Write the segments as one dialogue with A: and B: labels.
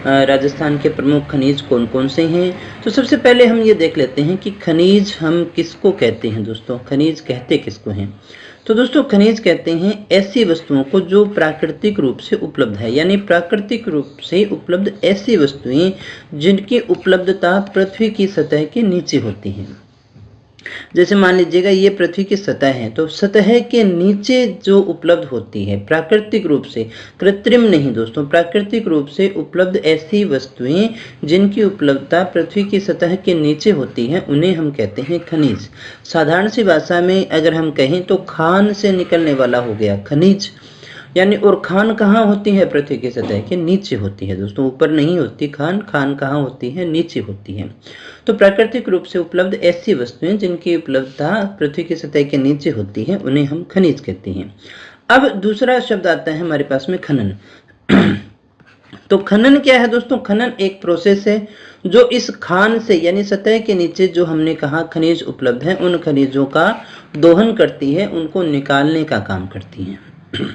A: राजस्थान के प्रमुख खनिज कौन कौन से हैं। तो सबसे पहले हम ये देख लेते हैं कि खनिज हम किसको कहते हैं दोस्तों, खनिज कहते किसको हैं। तो दोस्तों खनिज कहते हैं ऐसी वस्तुओं को जो प्राकृतिक रूप से उपलब्ध है, यानी प्राकृतिक रूप से उपलब्ध ऐसी वस्तुएं जिनकी उपलब्धता पृथ्वी की सतह के नीचे होती हैं। जैसे मान लीजिएगा ये पृथ्वी की सतह है, तो सतह के नीचे जो उपलब्ध होती है प्राकृतिक रूप से, कृत्रिम नहीं दोस्तों, प्राकृतिक रूप से उपलब्ध ऐसी वस्तुएं जिनकी उपलब्धता पृथ्वी की सतह के नीचे होती है, उन्हें हम कहते हैं खनिज। साधारण सी भाषा में अगर हम कहें तो खान से निकलने वाला हो गया खनिज। यानी और खान कहाँ होती है, पृथ्वी की सतह के नीचे होती है दोस्तों, ऊपर नहीं होती खान। खान कहाँ होती है, नीचे होती है। तो प्राकृतिक रूप से उपलब्ध ऐसी वस्तुएं जिनकी उपलब्धता पृथ्वी की सतह के नीचे होती है, उन्हें हम खनिज कहते हैं। अब दूसरा शब्द आता है हमारे पास में खनन। तो खनन क्या है दोस्तों, खनन एक प्रोसेस है जो इस खान से यानी सतह के नीचे जो हमने कहा खनिज उपलब्ध है, उन खनिजों का दोहन करती है, उनको निकालने का काम करती है।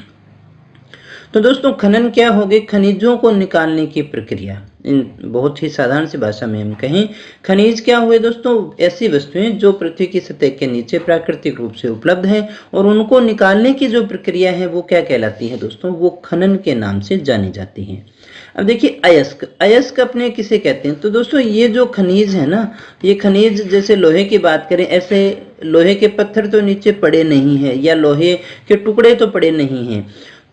A: तो दोस्तों खनन क्या हो गई, खनिजों को निकालने की प्रक्रिया। इन बहुत ही साधारण सी भाषा में हम कहें, खनिज क्या हुए दोस्तों, ऐसी वस्तुएं जो पृथ्वी की सतह के नीचे प्राकृतिक रूप से उपलब्ध है, और उनको निकालने की जो प्रक्रिया है वो क्या कहलाती है दोस्तों, वो खनन के नाम से जानी जाती है। अब देखिए अयस्क, अयस्क अपने किसे कहते हैं। तो दोस्तों ये जो खनिज है ना, ये खनिज जैसे लोहे की बात करें, ऐसे लोहे के पत्थर तो नीचे पड़े नहीं है, या लोहे के टुकड़े तो पड़े नहीं हैं।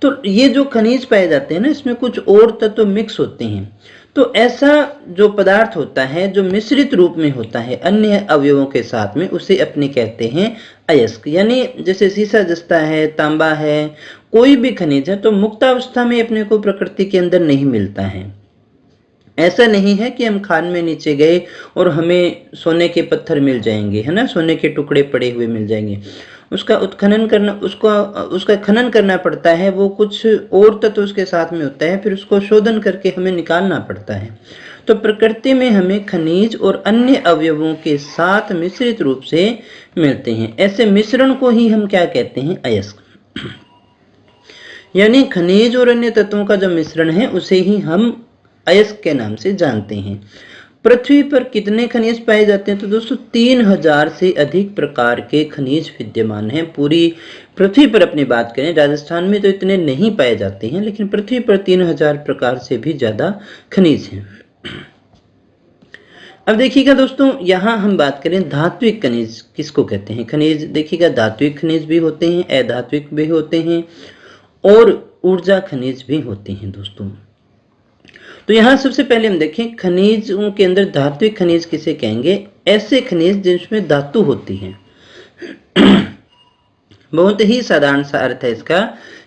A: तो ये जो खनिज पाए जाते हैं ना, इसमें कुछ और तत्व मिक्स होते हैं। तो ऐसा जो पदार्थ होता है जो मिश्रित रूप में होता है अन्य अवयवों के साथ में, उसे अपने कहते हैं अयस्क। यानी जैसे सीसा जस्ता है, तांबा है, कोई भी खनिज है, तो मुक्तावस्था में अपने को प्रकृति के अंदर नहीं मिलता है। ऐसा नहीं है कि हम खान में नीचे गए और हमें सोने के पत्थर मिल जाएंगे, है ना, सोने के टुकड़े पड़े हुए मिल जाएंगे। उसका उत्खनन करना, उसका खनन करना पड़ता है, वो कुछ और तत्व उसके साथ में होता है, फिर उसको शोधन करके हमें निकालना पड़ता है। तो प्रकृति में हमें खनिज और अन्य अवयवों के साथ मिश्रित रूप से मिलते हैं। ऐसे मिश्रण को ही हम क्या कहते हैं, अयस्क। यानी खनिज और अन्य तत्वों का जो मिश्रण है उसे ही हम अयस्क के नाम से जानते हैं। पृथ्वी पर कितने खनिज पाए जाते हैं, तो दोस्तों 3000 से अधिक प्रकार के खनिज विद्यमान हैं। पूरी पृथ्वी पर अपनी बात करें, राजस्थान में तो इतने नहीं पाए जाते हैं, लेकिन पृथ्वी पर 3000 प्रकार से भी ज्यादा खनिज हैं। अब देखिएगा दोस्तों, यहाँ हम बात करें धात्विक खनिज किसको कहते हैं। खनिज देखिएगा, धात्विक खनिज भी होते हैं, अधात्विक भी होते हैं, और ऊर्जा खनिज भी होते हैं दोस्तों। तो यहाँ सबसे पहले हम देखें खनिजों के अंदर धात्विक खनिज किसे कहेंगे, ऐसे खनिज जिसमें धातु होती है। बहुत ही साधारण सा अर्थ है इसका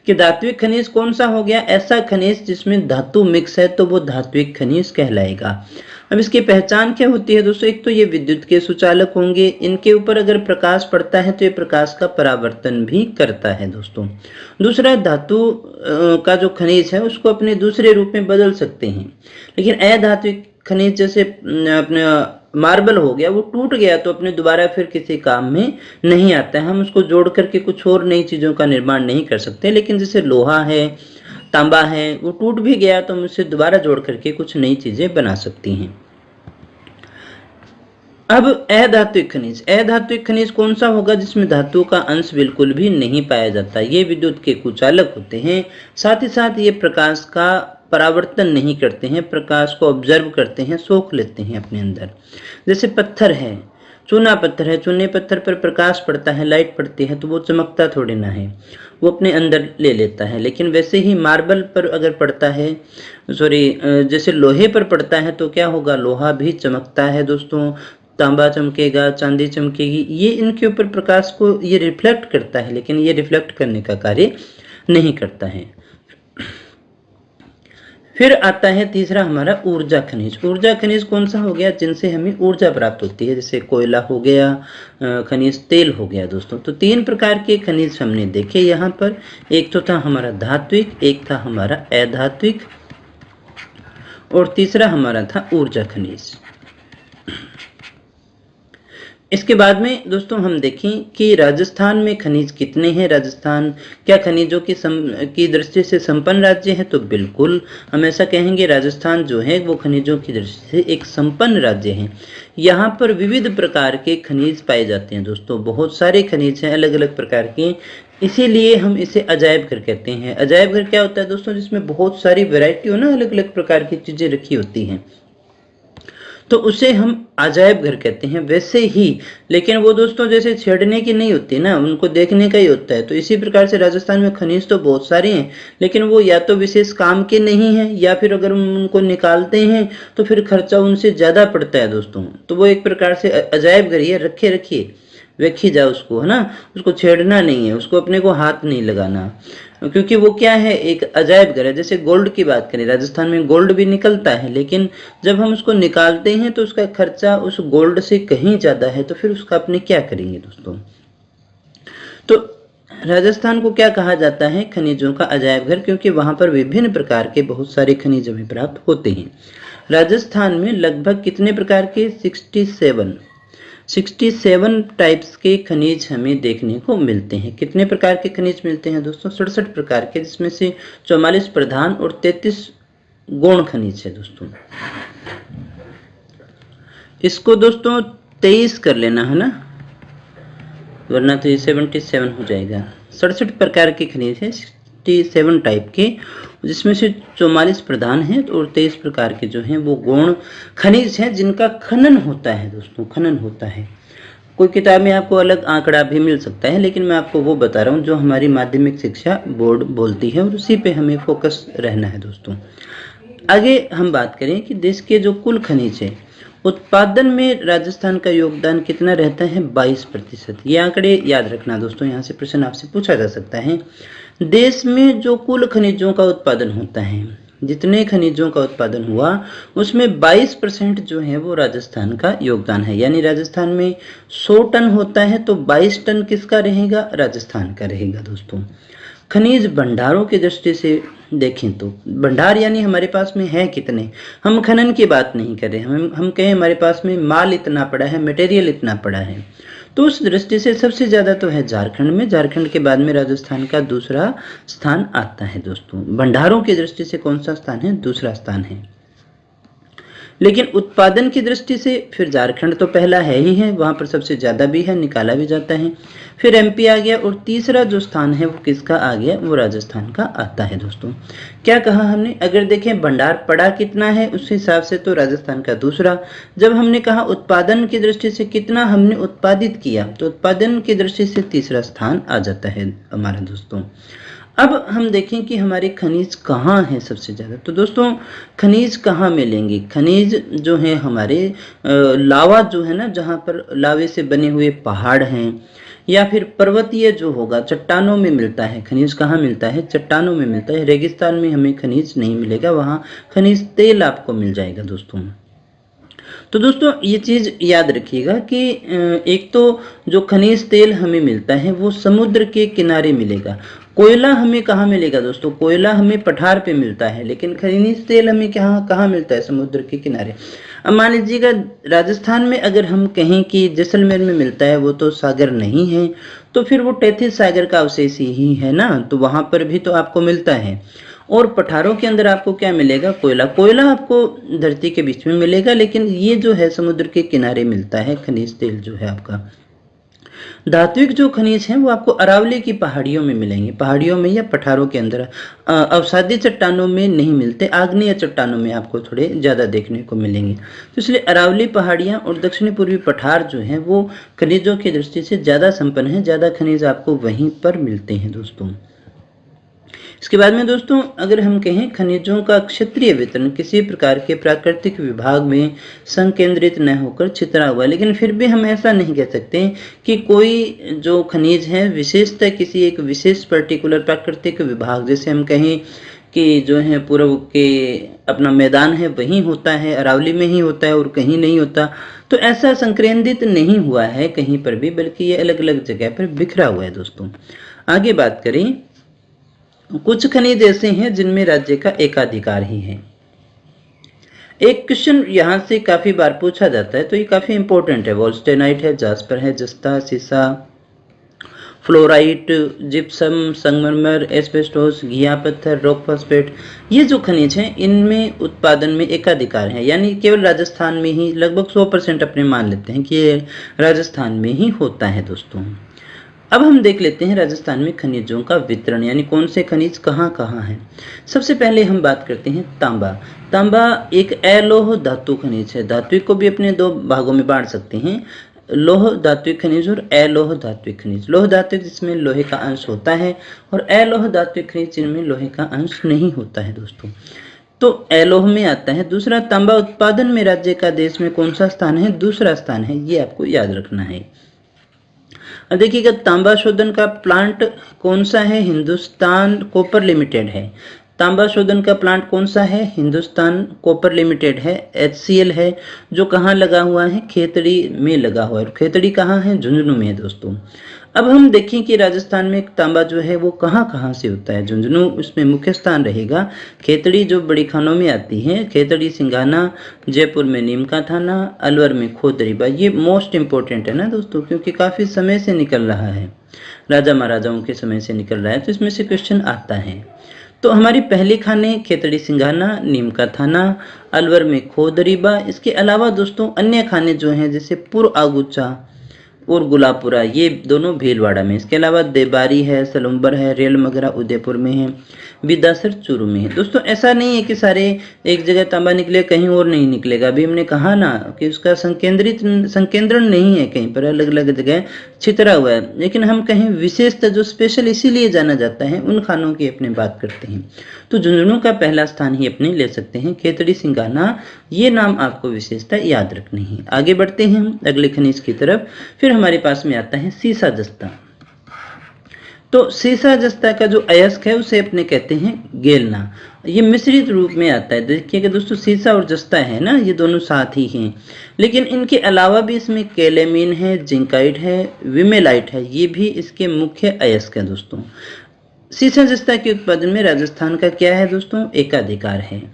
A: कि धात्विक खनिज कौन सा हो गया, ऐसा खनिज जिसमें धातु मिक्स है, तो वो धात्विक खनिज कहलाएगा। अब इसकी पहचान क्या होती है दोस्तों, एक तो ये विद्युत के सुचालक होंगे, इनके ऊपर अगर प्रकाश पड़ता है तो ये प्रकाश का परावर्तन भी करता है दोस्तों। दूसरा, धातु का जो खनिज है उसको अपने दूसरे रूप में बदल सकते हैं, लेकिन अधात्विक खनिज जैसे अपने मार्बल हो गया, वो टूट गया तो अपने दोबारा फिर किसी काम में नहीं आता है, हम उसको जोड़ करके कुछ और नई चीजों का निर्माण नहीं कर सकते। लेकिन जैसे लोहा है, तांबा है, वो टूट भी गया तो हम उसे दोबारा जोड़ करके कुछ नई चीजें बना सकती हैं। अब अधात्विक खनिज, अधात्विक खनिज कौन सा होगा, जिसमें धातु का अंश बिल्कुल भी नहीं पाया जाता। ये विद्युत के कुचालक होते हैं, साथ ही साथ ये प्रकाश का परावर्तन नहीं करते हैं, प्रकाश को ऑब्जर्व करते हैं, सोख लेते हैं अपने अंदर। जैसे पत्थर है, चूना पत्थर है, चूने पत्थर पर प्रकाश पड़ता है, लाइट पड़ती है, तो वो चमकता थोड़ी ना है, वो अपने अंदर ले लेता है। लेकिन वैसे ही मार्बल पर अगर पड़ता है, जैसे लोहे पर पड़ता है, तो क्या होगा, लोहा भी चमकता है दोस्तों, तांबा चमकेगा, चांदी चमकेगी, ये इनके ऊपर प्रकाश को ये रिफ्लेक्ट करता है, लेकिन ये रिफ्लेक्ट करने का कार्य नहीं करता है। फिर आता है तीसरा हमारा ऊर्जा खनिज। ऊर्जा खनिज कौन सा हो गया, जिनसे हमें ऊर्जा प्राप्त होती है, जैसे कोयला हो गया, खनिज तेल हो गया दोस्तों। तो 3 प्रकार के खनिज हमने देखे यहाँ पर, एक तो था हमारा धात्विक, एक था हमारा अधात्विक, और तीसरा हमारा था ऊर्जा खनिज। इसके बाद में दोस्तों हम देखें कि राजस्थान में खनिज कितने हैं। राजस्थान क्या खनिजों की दृष्टि से संपन्न राज्य है? तो बिल्कुल हम ऐसा कहेंगे, राजस्थान जो है वो खनिजों की दृष्टि से एक संपन्न राज्य है। यहाँ पर विविध प्रकार के खनिज पाए जाते हैं दोस्तों, बहुत सारे खनिज हैं अलग अलग प्रकार के, इसीलिए हम इसे अजायब घर कहते हैं। अजायब घर क्या होता है दोस्तों? जिसमें बहुत सारी वैरायटी हो ना, अलग अलग प्रकार की चीजें रखी होती हैं, तो उसे हम अजायब घर कहते हैं। वैसे ही लेकिन वो दोस्तों जैसे छेड़ने की नहीं होती ना, उनको देखने का ही होता है। तो इसी प्रकार से राजस्थान में खनिज तो बहुत सारे हैं, लेकिन वो या तो विशेष काम के नहीं हैं, या फिर अगर हम उनको निकालते हैं तो फिर खर्चा उनसे ज़्यादा पड़ता है दोस्तों। तो वो एक प्रकार से अजायब घर ही है, रखे रखिए वेखी जाओ उसको, है ना, उसको छेड़ना नहीं है, उसको अपने को हाथ नहीं लगाना, क्योंकि वो क्या है, एक अजायब घर है। जैसे गोल्ड की बात करें, राजस्थान में गोल्ड भी निकलता है, लेकिन जब हम उसको निकालते हैं तो उसका खर्चा उस गोल्ड से कहीं ज़्यादा है, तो फिर उसका अपने क्या करेंगे दोस्तों। तो राजस्थान को क्या कहा जाता है? खनिजों का अजायब घर, क्योंकि वहां पर विभिन्न प्रकार के बहुत सारे खनिज हमें प्राप्त होते हैं। राजस्थान में लगभग कितने प्रकार के? 67 टाइप्स के खनिज हमें देखने को मिलते हैं। कितने प्रकार के खनिज मिलते हैं दोस्तों? 67 प्रकार के, जिसमें से 44 प्रधान और 33 गौण खनिज है दोस्तों। इसको दोस्तों 23 कर लेना है ना, वरना तो ये 77 हो जाएगा। 67 प्रकार के खनिज है, 67 टाइप के, जिसमें से 44 प्रधान हैं और 23 प्रकार के जो हैं वो गौण खनिज हैं, जिनका खनन होता है दोस्तों, खनन होता है। कोई किताब में आपको अलग आंकड़ा भी मिल सकता है, लेकिन मैं आपको वो बता रहा हूँ जो हमारी माध्यमिक शिक्षा बोर्ड बोलती है, और उसी पे हमें फोकस रहना है दोस्तों। आगे हम बात करें कि देश के जो कुल खनिज है, उत्पादन में राजस्थान का योगदान कितना रहता है? 22%। ये आंकड़े याद रखना दोस्तों, यहाँ से प्रश्न आपसे पूछा जा सकता है। देश में जो कुल खनिजों का उत्पादन होता है, जितने खनिजों का उत्पादन हुआ, उसमें 22% जो है वो राजस्थान का योगदान है। यानी राजस्थान में 100 टन होता है तो 22 टन किसका रहेगा? राजस्थान का रहेगा दोस्तों। खनिज भंडारों की दृष्टि से देखें तो भंडार यानी हमारे पास में है कितने, हम खनन की बात नहीं कर रहे, हम कहें हमारे पास में माल इतना पड़ा है, मटेरियल इतना पड़ा है, तो उस दृष्टि से सबसे ज़्यादा तो है झारखंड में। झारखंड के बाद में राजस्थान का दूसरा स्थान आता है दोस्तों। भंडारों की दृष्टि से कौन सा स्थान है? दूसरा स्थान है। लेकिन उत्पादन की दृष्टि से फिर झारखंड तो पहला है ही है, वहां पर सबसे ज़्यादा भी है, निकाला भी जाता है। फिर एमपी आ गया, और तीसरा जो स्थान है वो किसका आ गया? वो राजस्थान का आता है दोस्तों। क्या कहा हमने? अगर देखें भंडार पड़ा कितना है उस हिसाब से तो राजस्थान का दूसरा। जब हमने कहा उत्पादन की दृष्टि से कितना हमने उत्पादित किया, तो उत्पादन की दृष्टि से तीसरा स्थान आ जाता है हमारा दोस्तों। अब हम देखें कि हमारे खनिज कहाँ हैं सबसे ज़्यादा। तो दोस्तों खनिज कहाँ मिलेंगे? खनिज जो है हमारे लावा जो है ना, जहाँ पर लावे से बने हुए पहाड़ हैं, या फिर पर्वतीय जो होगा चट्टानों में मिलता है। खनिज कहाँ मिलता है? चट्टानों में मिलता है। रेगिस्तान में हमें खनिज नहीं मिलेगा, वहाँ खनिज तेल आपको मिल जाएगा दोस्तों। तो दोस्तों ये चीज़ याद रखिएगा कि एक तो जो खनिज तेल हमें मिलता है वो समुद्र के किनारे मिलेगा। कोयला हमें कहाँ मिलेगा दोस्तों? कोयला हमें पठार पे मिलता है, लेकिन खनिज तेल हमें कहाँ मिलता है? समुद्र के किनारे। अब मान लीजिएगा राजस्थान में अगर हम कहें कि जैसलमेर में मिलता है, वो तो सागर नहीं है, तो फिर वो तैथिस सागर का अवशेष ही है ना, तो वहां पर भी तो आपको मिलता है। और पठारों के अंदर आपको क्या मिलेगा? कोयला। कोयला आपको धरती के बीच में मिलेगा, लेकिन ये जो है समुद्र के किनारे मिलता है खनिज तेल जो है आपका। धात्विक जो खनिज हैं वो आपको अरावली की पहाड़ियों में मिलेंगे, पहाड़ियों में या पठारों के अंदर। अवसादी चट्टानों में नहीं मिलते, आग्नेय चट्टानों में आपको थोड़े ज़्यादा देखने को मिलेंगे। तो इसलिए अरावली पहाड़ियाँ और दक्षिणी पूर्वी पठार जो हैं वो खनिजों की दृष्टि से ज़्यादा संपन्न है, ज़्यादा खनिज आपको वहीं पर मिलते हैं दोस्तों। इसके बाद में दोस्तों अगर हम कहें खनिजों का क्षेत्रीय वितरण किसी प्रकार के प्राकृतिक विभाग में संकेंद्रित न होकर छितरा हुआ, लेकिन फिर भी हम ऐसा नहीं कह सकते कि कोई जो खनिज है विशेषतः किसी एक विशेष पर्टिकुलर प्राकृतिक विभाग, जैसे हम कहें कि जो है पूर्व के अपना मैदान है वहीं होता है, अरावली में ही होता है और कहीं नहीं होता, तो ऐसा संकेंद्रित नहीं हुआ है कहीं पर भी, बल्कि ये अलग अलग जगह पर बिखरा हुआ है दोस्तों। आगे बात करें, कुछ खनिज ऐसे हैं जिनमें राज्य का एकाधिकार ही है। एक क्वेश्चन यहाँ से काफ़ी बार पूछा जाता है, तो ये काफ़ी इंपॉर्टेंट है। वोल्स्टेनाइट है, जास्पर है, जस्ता, सीसा, फ्लोराइट, जिप्सम, संगमरमर, एस्बेस्टोस, घिया पत्थर, रॉक फॉस्फेट, ये जो खनिज हैं इनमें उत्पादन में एकाधिकार है, यानी केवल राजस्थान में ही लगभग 100% अपने मान लेते हैं कि ये राजस्थान में ही होता है दोस्तों। अब हम देख लेते हैं राजस्थान में खनिजों का वितरण, यानी कौन से खनिज कहाँ कहाँ हैं। सबसे पहले हम बात करते हैं तांबा। तांबा एक अलोह धातु खनिज है। धात्विक को भी अपने दो भागों में बांट सकते हैं, लोह धात्विक खनिज और अलोह धात्विक खनिज। लोह धात्विक जिसमें लोहे का अंश होता है और अलोह धात्विक खनिज जिनमें लोहे का अंश नहीं होता है दोस्तों। तो अलोह में आता है। दूसरा, तांबा उत्पादन में राज्य का देश में कौन सा स्थान है? दूसरा स्थान है, ये आपको याद रखना है। अब देखिएगा, तांबा शोधन का प्लांट कौन सा है? हिंदुस्तान कॉपर लिमिटेड है। तांबा शोधन का प्लांट कौन सा है? हिंदुस्तान कॉपर लिमिटेड है, HCL है, जो कहाँ लगा हुआ है? खेतड़ी में लगा हुआ है। खेतड़ी कहाँ है? झुंझुनू में है दोस्तों। अब हम देखें कि राजस्थान में तांबा जो है वो कहाँ कहाँ से होता है। झुंझुनू उसमें मुख्य स्थान रहेगा। खेतड़ी जो बड़ी खानों में आती है, खेतड़ी सिंघाना, जयपुर में नीम का थाना, अलवर में खोदरीबा, ये मोस्ट इंपॉर्टेंट है ना दोस्तों, क्योंकि काफ़ी समय से निकल रहा है, राजा महाराजाओं के समय से निकल रहा है, तो इसमें से क्वेश्चन आता है। तो हमारी पहली खाने खेतड़ी सिंघाना, नीम का थाना, अलवर में खोदरीबा। इसके अलावा दोस्तों अन्य खाने जो हैं जैसे पुर आगुचा और गुलापुरा, ये दोनों भीलवाड़ा में। इसके अलावा देबारी है, सलुम्बर है, रेल मगरा उदयपुर में है, विदासर चूरू में है। दोस्तों ऐसा नहीं है कि सारे एक जगह तांबा निकले कहीं और नहीं निकलेगा। अभी हमने कहा ना कि उसका संकेंद्रण नहीं है, कहीं पर अलग अलग जगह छितरा हुआ है, लेकिन हम कहीं विशेषता जो स्पेशल इसीलिए जाना जाता है उन खानों की अपने बात करते हैं। तो झुंझुनू का पहला स्थान ही अपने ले सकते हैं, खेतड़ी सिंघाना, ये नाम आपको विशेषता याद रखनी है। आगे बढ़ते हैं हम अगले खनिज की तरफ। फिर हमारे पास में आता है सीसा जस्ता। तो सीसा जस्ता का जो अयस्क है उसे अपने कहते हैं गेलना। ये मिश्रित रूप में आता है। देखिएगा दोस्तों, सीसा और जस्ता है ना, ये दोनों साथ ही हैं, लेकिन इनके अलावा भी इसमें कैलेमीन है, जिंकाइट है, विमेलाइट है, ये भी इसके मुख्य अयस्क है दोस्तों। सीसा जस्ता के उत्पादन में राजस्थान का क्या है दोस्तों? एकाधिकार है।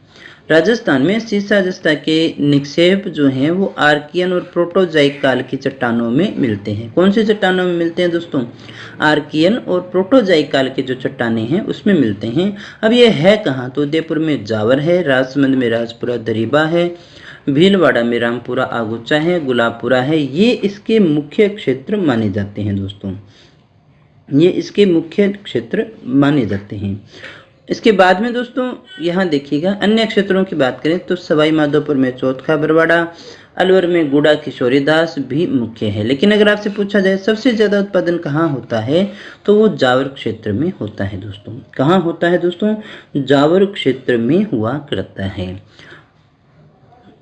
A: राजस्थान में सीसा जस्ता के निक्षेप जो हैं वो आर्कियन और प्रोटोजाइक काल की चट्टानों में मिलते हैं। कौन सी चट्टानों में मिलते हैं दोस्तों? आर्कियन और प्रोटोजाइक काल के जो चट्टानें हैं उसमें मिलते हैं। अब ये है कहाँ? तो उदयपुर में जावर है, राजसमंद में राजपुरा दरीबा है, भीलवाड़ा में रामपुरा आगुचा है, गुलाबपुरा है, ये इसके मुख्य क्षेत्र माने जाते हैं दोस्तों। ये इसके मुख्य क्षेत्र माने जाते हैं। इसके बाद में दोस्तों यहाँ देखिएगा, अन्य क्षेत्रों की बात करें तो सवाई माधोपुर में चौथका बरवाड़ा, अलवर में गुड़ा किशोरीदास भी मुख्य है। लेकिन अगर आपसे पूछा जाए सबसे ज़्यादा उत्पादन कहाँ होता है, तो वो जावर क्षेत्र में होता है दोस्तों। कहाँ होता है दोस्तों? जावर क्षेत्र में हुआ करता है।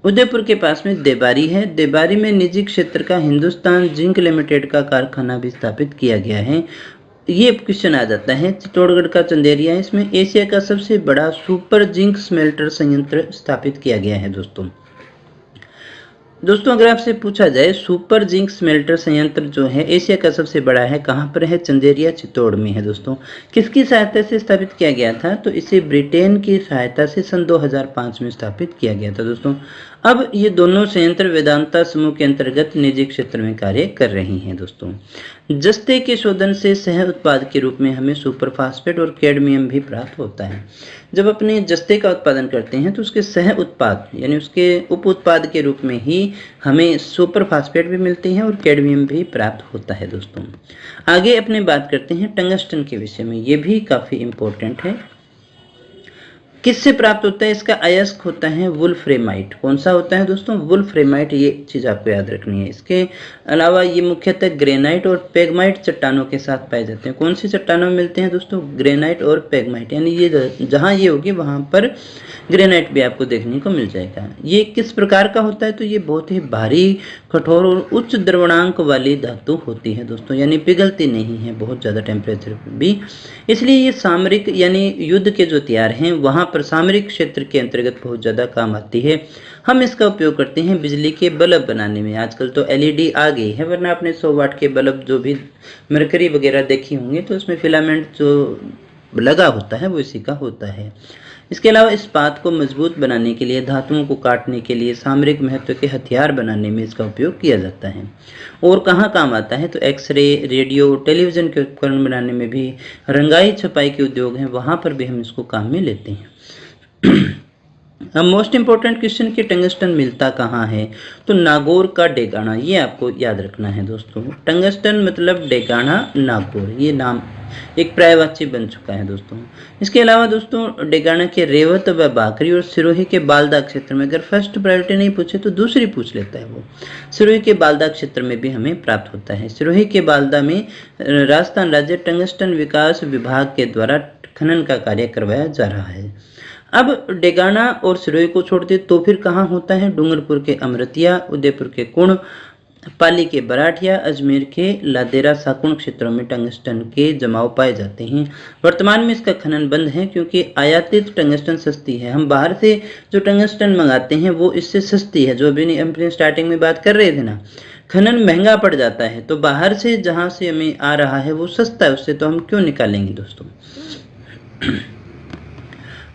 A: उदयपुर के पास में देबारी है। देबारी में निजी क्षेत्र का हिंदुस्तान जिंक लिमिटेड का कारखाना भी स्थापित किया गया है। ये क्वेश्चन आ जाता है। चित्तौड़गढ़ का चंदेरिया, इसमें एशिया का सबसे बड़ा सुपर जिंक स्मेल्टर संयंत्र स्थापित किया गया है दोस्तों। अगर आपसे पूछा जाए सुपर जिंक स्मेल्टर संयंत्र जो है एशिया का सबसे बड़ा है, कहाँ पर है? चंदेरिया चित्तौड़ में है दोस्तों। किसकी सहायता से स्थापित किया गया था? तो इसे ब्रिटेन की सहायता से सन 2005 में स्थापित किया गया था दोस्तों। अब ये दोनों संयंत्र वेदांता समूह के अंतर्गत निजी क्षेत्र में कार्य कर रही हैं दोस्तों। जस्ते के शोधन से सह उत्पाद के रूप में हमें सुपर फास्फेट और कैडमियम भी प्राप्त होता है। जब अपने जस्ते का उत्पादन करते हैं तो उसके सह उत्पाद यानी उसके उप उत्पाद के रूप में ही हमें सुपर फास्फेट भी मिलती है और कैडमियम भी प्राप्त होता है दोस्तों। आगे अपने बात करते हैं टंगस्टन के विषय में। ये भी काफ़ी इम्पोर्टेंट है। किससे प्राप्त होता है? इसका अयस्क होता है वुल्फ्रेमाइट। कौन सा होता है दोस्तों? वुल्फ्रेमाइट। ये चीज़ आपको याद रखनी है। इसके अलावा ये मुख्यतः ग्रेनाइट और पेगमाइट चट्टानों के साथ पाए जाते हैं। कौन सी चट्टानों में मिलते हैं दोस्तों? ग्रेनाइट और पेगमाइट, यानी ये जहाँ ये होगी वहाँ पर ग्रेनाइट भी आपको देखने को मिल जाएगा। ये किस प्रकार का होता है? तो ये बहुत ही भारी, कठोर और उच्च द्रवणांक वाली धातु होती है दोस्तों, यानी पिघलती नहीं है बहुत ज़्यादा टेम्परेचर पर भी। इसलिए ये सामरिक यानी युद्ध के जो हथियार हैं वहाँ पर सामरिक क्षेत्र के अंतर्गत बहुत ज़्यादा काम आती है। हम इसका उपयोग करते हैं बिजली के बल्ब बनाने में। आजकल तो LED आ गई है, वरना आपने 100 वाट के बल्ब जो भी मरकरी वगैरह देखी होंगी तो उसमें फिलामेंट जो लगा होता है वो इसी का होता है। इसके अलावा इस्पात को मजबूत बनाने के लिए, धातुओं को काटने के लिए, सामरिक महत्व के हथियार बनाने में इसका उपयोग किया जाता है। और कहाँ काम आता है तो एक्सरे, रेडियो, टेलीविज़न के उपकरण बनाने में भी, रंगाई छपाई के उद्योग हैं वहाँ पर भी हम इसको काम में लेते हैं। अब मोस्ट इंपॉर्टेंट क्वेश्चन कि टंगस्टन मिलता कहाँ है तो नागौर का डेगाना, ये आपको याद रखना है दोस्तों। टंगस्टन मतलब डेगाना नागौर, ये नाम एक पर्यायवाची बन चुका है दोस्तों। इसके अलावा दोस्तों डेगाना के रेवत व बाकरी और सिरोही के बालदा क्षेत्र में, अगर फर्स्ट प्रायोरिटी नहीं पूछे तो दूसरी पूछ लेता है वो, सिरोही के बालदा क्षेत्र में भी हमें प्राप्त होता है। सिरोही के बालदा में राजस्थान राज्य टंगस्टन विकास विभाग के द्वारा खनन का कार्य करवाया जा रहा है। अब डेगाना और सिरोही को छोड़ दे तो फिर कहाँ होता है, डूंगरपुर के अमृतिया, उदयपुर के कुण, पाली के बराठिया, अजमेर के लादेरा साकुण क्षेत्रों में टंगस्टन के जमाव पाए जाते हैं। वर्तमान में इसका खनन बंद है क्योंकि आयातित टंगस्टन सस्ती है। हम बाहर से जो टंगस्टन मंगाते हैं वो इससे सस्ती है, जो अभी अपने स्टार्टिंग में बात कर रहे थे ना, खनन महंगा पड़ जाता है, तो बाहर से जहाँ से हमें आ रहा है वो सस्ता है, उससे तो हम क्यों निकालेंगे दोस्तों।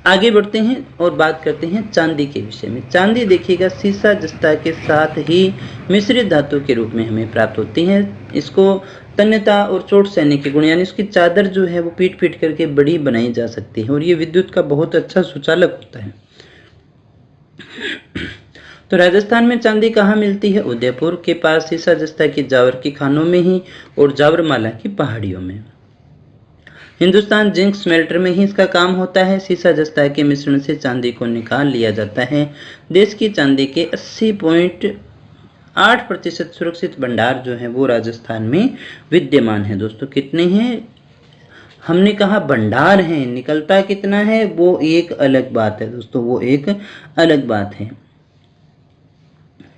A: आगे बढ़ते हैं और बात करते हैं चांदी के विषय में। चांदी देखिएगा सीसा जस्ता के साथ ही मिश्रित धातु के रूप में हमें प्राप्त होती है। इसको तन्यता और चोट सहने के गुण, यानी उसकी चादर जो है वो पीट पीट करके बड़ी बनाई जा सकती है और ये विद्युत का बहुत अच्छा सुचालक होता है। तो राजस्थान में चांदी कहाँ मिलती है, उदयपुर के पास सीसा जस्ता की जावर की खानों में ही और जावरमाला की पहाड़ियों में। हिंदुस्तान जिंक स्मेल्टर में ही इसका काम होता है। सीसा जस्ता के मिश्रण से चांदी को निकाल लिया जाता है। देश की चांदी के 80.8% सुरक्षित भंडार जो है वो राजस्थान में विद्यमान है दोस्तों। कितने हैं, हमने कहा भंडार हैं, निकलता कितना है वो एक अलग बात है दोस्तों, वो एक अलग बात है।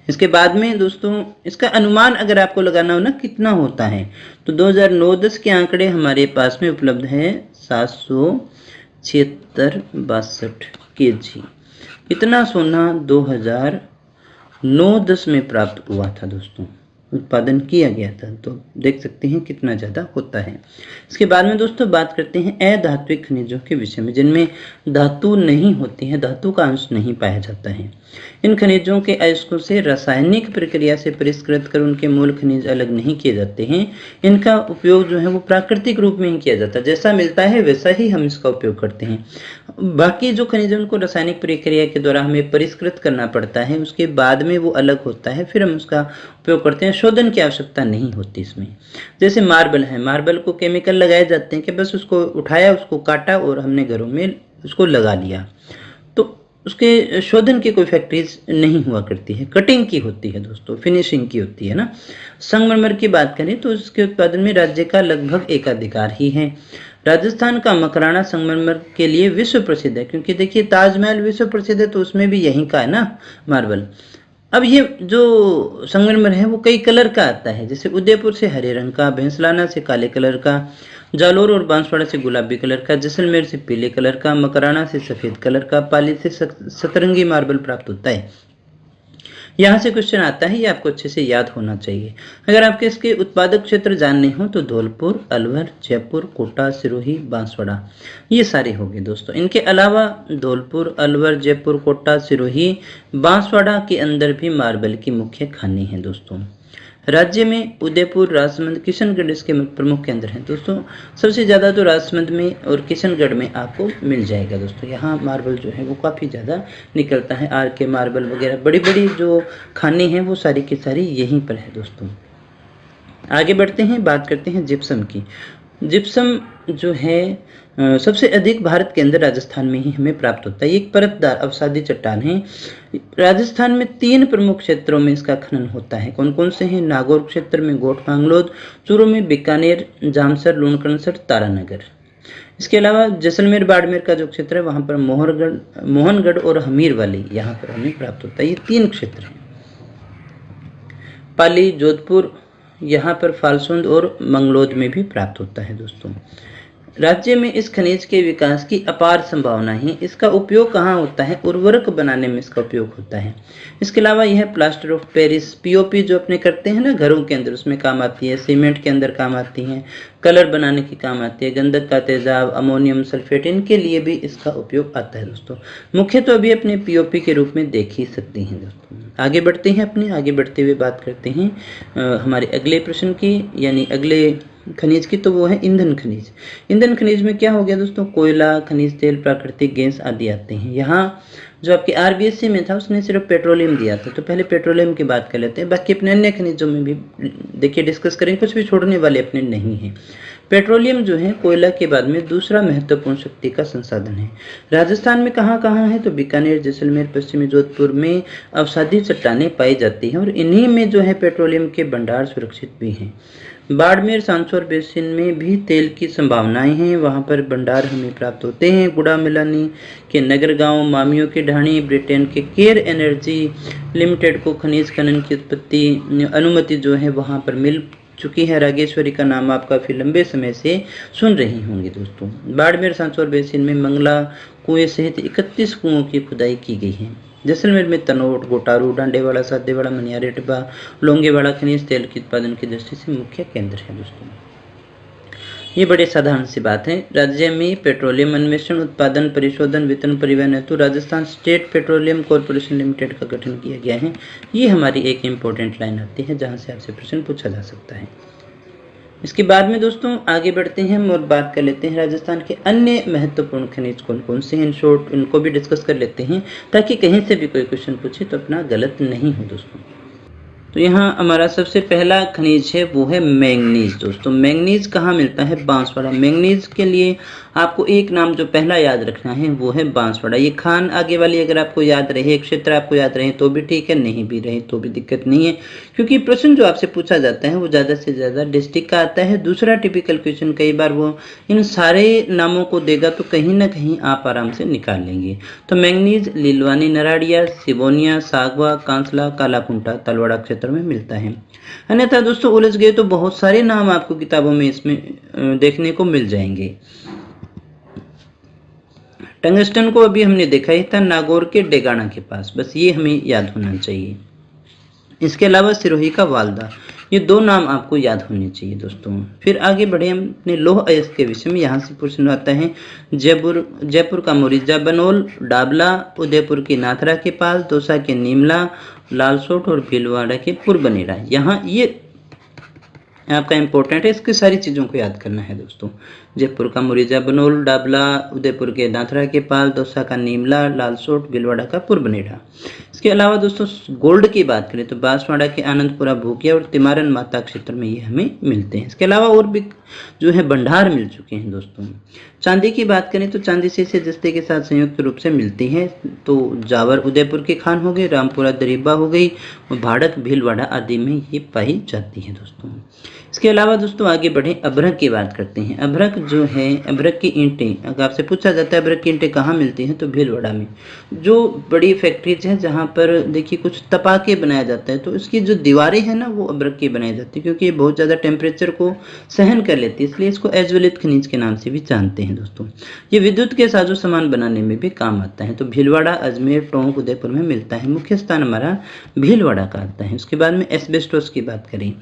A: इसके बाद में दोस्तों इसका अनुमान अगर आपको लगाना हो ना कितना होता है, तो 2009-10 के आंकड़े हमारे पास में उपलब्ध है 776.62 kg। इतना सोना 2009-10 में प्राप्त हुआ था दोस्तों, उत्पादन किया गया था, तो देख सकते हैं कितना ज़्यादा होता है। इसके बाद में दोस्तों बात करते हैं अधात्विक खनिजों के विषय में, जिनमें धातु नहीं होती है, धातु का अंश नहीं पाया जाता है। इन खनिजों के अयस्कों से रासायनिक प्रक्रिया से परिष्कृत कर उनके मूल खनिज अलग नहीं किए जाते हैं। इनका उपयोग जो है वो प्राकृतिक रूप में ही किया जाता है, जैसा मिलता है वैसा ही हम इसका उपयोग करते हैं। बाकी जो खनिज उनको रासायनिक प्रक्रिया के द्वारा हमें परिष्कृत करना पड़ता है, उसके बाद में वो अलग होता है, फिर हम उसका उपयोग करते हैं। शोधन की आवश्यकता नहीं होती इसमें। जैसे मार्बल है, मार्बल को केमिकल लगाए जाते हैं कि बस उसको उठाया, उसको काटा और हमने घरों में उसको लगा लिया, तो उसके शोधन की कोई फैक्ट्रीज नहीं हुआ करती है, कटिंग की होती है दोस्तों, फिनिशिंग की होती है ना। संगमरमर की बात करें तो उसके उत्पादन में राज्य का लगभग एकाधिकार ही है। राजस्थान का मकराना संगमरमर के लिए विश्व प्रसिद्ध है, क्योंकि देखिए ताजमहल विश्व प्रसिद्ध है तो उसमें भी यहीं का है ना मार्बल। अब ये जो संगमरमर है वो कई कलर का आता है, जैसे उदयपुर से हरे रंग का, भैंसलाना से काले कलर का, जालोर और बांसवाड़ा से गुलाबी कलर का, जैसलमेर से पीले कलर का, मकराना से सफेद कलर का, पाली से सतरंगी मार्बल प्राप्त होता है। यहाँ से क्वेश्चन आता है, ये आपको अच्छे से याद होना चाहिए। अगर आपके इसके उत्पादक क्षेत्र जानने हो तो धौलपुर, अलवर, जयपुर, कोटा, सिरोही, बांसवाड़ा, ये सारे हो गए दोस्तों। इनके अलावा धौलपुर, अलवर, जयपुर, कोटा, सिरोही, बांसवाड़ा के अंदर भी मार्बल की मुख्य खानी है दोस्तों। राज्य में उदयपुर, राजसमंद, किशनगढ़ इसके प्रमुख केंद्र हैं दोस्तों। सबसे ज़्यादा तो राजसमंद में और किशनगढ़ में आपको मिल जाएगा दोस्तों। यहाँ मार्बल जो है वो काफ़ी ज़्यादा निकलता है। आर के मार्बल वगैरह बड़ी बड़ी जो खाने हैं वो सारी की सारी यहीं पर है दोस्तों। आगे बढ़ते हैं, बात करते हैं जिप्सम की। जिप्सम जो है सबसे अधिक भारत के अंदर राजस्थान में ही हमें प्राप्त होता है। एक परतदार अवसादी चट्टान है। राजस्थान में 3 प्रमुख क्षेत्रों में इसका खनन होता है। कौन कौन से हैं? नागौर क्षेत्र में गोट मांगलोद, चूरू में बीकानेर, जामसर, लूणकरणसर, तारानगर। इसके अलावा जैसलमेर बाड़मेर का जो क्षेत्र है वहाँ पर मोहनगढ़ और हमीर वाली यहाँ पर हमें प्राप्त होता है। ये 3 क्षेत्र हैं। पाली, जोधपुर, यहाँ पर फालसुंद और मंगलोद में भी प्राप्त होता है दोस्तों। राज्य में इस खनिज के विकास की अपार संभावना है। इसका उपयोग कहाँ होता है? उर्वरक बनाने में इसका उपयोग होता है। इसके अलावा यह प्लास्टर ऑफ पेरिस पीओपी जो अपने करते हैं ना घरों के अंदर, उसमें काम आती है। सीमेंट के अंदर काम आती है, कलर बनाने की काम आती है। गंधक का तेजाब, अमोनियम सल्फेट, इनके लिए भी इसका उपयोग आता है दोस्तों। मुख्य तो अभी अपने पीओपी के रूप में देख ही सकते हैं दोस्तों। आगे बढ़ते हैं, आगे बढ़ते हुए बात करते हैं हमारे अगले प्रश्न की, यानी अगले खनिज की, तो वो है ईंधन खनिज। ईंधन खनिज में क्या हो गया दोस्तों? कोयला, खनिज तेल, प्राकृतिक गैस आदि आते हैं। यहाँ जो आपके आरबीएससी में था उसने सिर्फ पेट्रोलियम दिया था, तो पहले पेट्रोलियम की बात कर लेते हैं। बाकी अपने अन्य खनिजों में भी देखिए डिस्कस करें, कुछ भी छोड़ने वाले अपने नहीं है। पेट्रोलियम जो है कोयला के बाद में दूसरा महत्वपूर्ण शक्ति का संसाधन है। राजस्थान में कहाँ कहाँ है? तो बीकानेर, जैसलमेर, पश्चिमी जोधपुर में अवसादी चट्टानें पाई जाती हैं और इन्हीं में जो है पेट्रोलियम के भंडार सुरक्षित भी हैं। बाड़मेर, सांसौर बेसिन में भी तेल की संभावनाएं हैं, वहां पर भंडार हमें प्राप्त होते हैं। गुड़ा मिलानी के नगर गांव, मामियों की ढाणी, ब्रिटेन के केयर एनर्जी लिमिटेड को खनिज खनन की उत्पत्ति अनुमति जो है वहां पर मिल चुकी है। रागेश्वरी का नाम आप काफी लंबे समय से सुन रही होंगे दोस्तों। बाड़मेर सांसौर बेसिन में मंगला कुएं सहित 31 कुओं की खुदाई की गई है। जैसलमेर में तनोट, गोटारू, डांडेवाड़ा, सादेवाड़ा, मनियारी, टिब्बा, लोंगेवाड़ा खनिज तेल के उत्पादन की दृष्टि से मुख्य केंद्र है दोस्तों। ये बड़े साधारण सी बात है। राज्य में पेट्रोलियम अन्वेषण, उत्पादन, परिशोधन, वितरण, परिवहन हेतु Rajasthan state petroleum corporation limited का गठन किया गया है। ये हमारी एक इम्पोर्टेंट लाइन आती है जहाँ से आपसे प्रश्न पूछा जा सकता है। इसके बाद में दोस्तों आगे बढ़ते हैं और बात कर लेते हैं राजस्थान के अन्य महत्वपूर्ण खनिज कौन कौन से हैं। इन शॉर्ट इनको भी डिस्कस कर लेते हैं ताकि कहीं से भी कोई क्वेश्चन पूछे तो अपना गलत नहीं हो दोस्तों। तो यहाँ हमारा सबसे पहला खनिज है वो है मैंगनीज दोस्तों। मैंगनीज कहाँ मिलता है? बांसवाड़ा। मैंगनीज के लिए आपको एक नाम जो पहला याद रखना है वो है बांसवाड़ा। ये खान आगे वाली अगर आपको याद रहे, क्षेत्र आपको याद रहे तो भी ठीक है, नहीं भी रहे तो भी दिक्कत नहीं है, क्योंकि प्रश्न जो आपसे पूछा जाता है वो ज़्यादा से ज़्यादा डिस्ट्रिक्ट का आता है। दूसरा टिपिकल क्वेश्चन कई बार वो इन सारे नामों को देगा तो कहीं ना कहीं आप आराम से निकाल लेंगे। तो मैंगनीज लीलवानी, नराड़िया, सिबोनिया, सागवा, कांसला, कालाकुंटा, तलवाड़ा क्षेत्र में मिलता है। अन्यथा दोस्तों उलझ गए तो बहुत सारे नाम आपको किताबों में इसमें देखने को मिल जाएंगे। टंगस्टन को अभी हमने देखा ही था, नागौर के डेगाना के पास, बस ये हमें याद होना चाहिए। इसके अलावा सिरोही का वालदा, ये दो नाम आपको याद होने चाहिए दोस्तों। फिर आगे बढ़े हम अपने लौह अयस्क के विषय में। यहाँ से प्रश्न आता है जयपुर का मोरिजा बनोल, डाबला, उदयपुर की नाथरा के पास, दौसा के नीमला, लालसोट और भीलवाड़ा के पुरबनेरा। यहाँ ये आपका इंपॉर्टेंट है, इसकी सारी चीज़ों को याद करना है दोस्तों। जयपुर का मुरीजा बनोल, डाबला, उदयपुर के दांतरा के पास, दौसा का नीमला, लालसोट, भीलवाड़ा का पुरबनेरा। इसके अलावा दोस्तों गोल्ड की बात करें तो बांसवाड़ा के आनंदपुरा, भूकिया और तिमारन माता क्षेत्र में ये हमें मिलते हैं। इसके अलावा और भी जो है भंडार मिल चुके हैं दोस्तों। चांदी की बात करें तो चांदी से जस्ते के साथ संयुक्त रूप से मिलती है, तो जावर उदयपुर के खान हो गए, रामपुरा दरीबा हो गई और भाड़क भीलवाड़ा आदि में ये पाई जाती है दोस्तों। इसके अलावा दोस्तों आगे बढ़े अभ्रक की बात करते हैं। अभ्रक जो है, अभ्रक की ईंटें, अगर आपसे पूछा जाता है अभ्रक की ईंटें कहाँ मिलती हैं तो भीलवाड़ा में। जो बड़ी फैक्ट्रीज हैं जहाँ पर देखिए कुछ तपा के बनाया जाता है, तो इसकी जो दीवारें हैं ना वो अभ्रक की बनाई जाती है, क्योंकि ये बहुत ज़्यादा टेम्परेचर को सहन कर लेती है, इसलिए इसको एज्वलित खनिज के नाम से भी जानते हैं दोस्तों। ये विद्युत के साजो सामान बनाने में भी काम आता है। तो भीलवाड़ा, अजमेर, टोंक, उदयपुर में मिलता है। मुख्य स्थान हमारा भीलवाड़ा का आता है। उसके बाद में एस्बेस्टोस की बात करें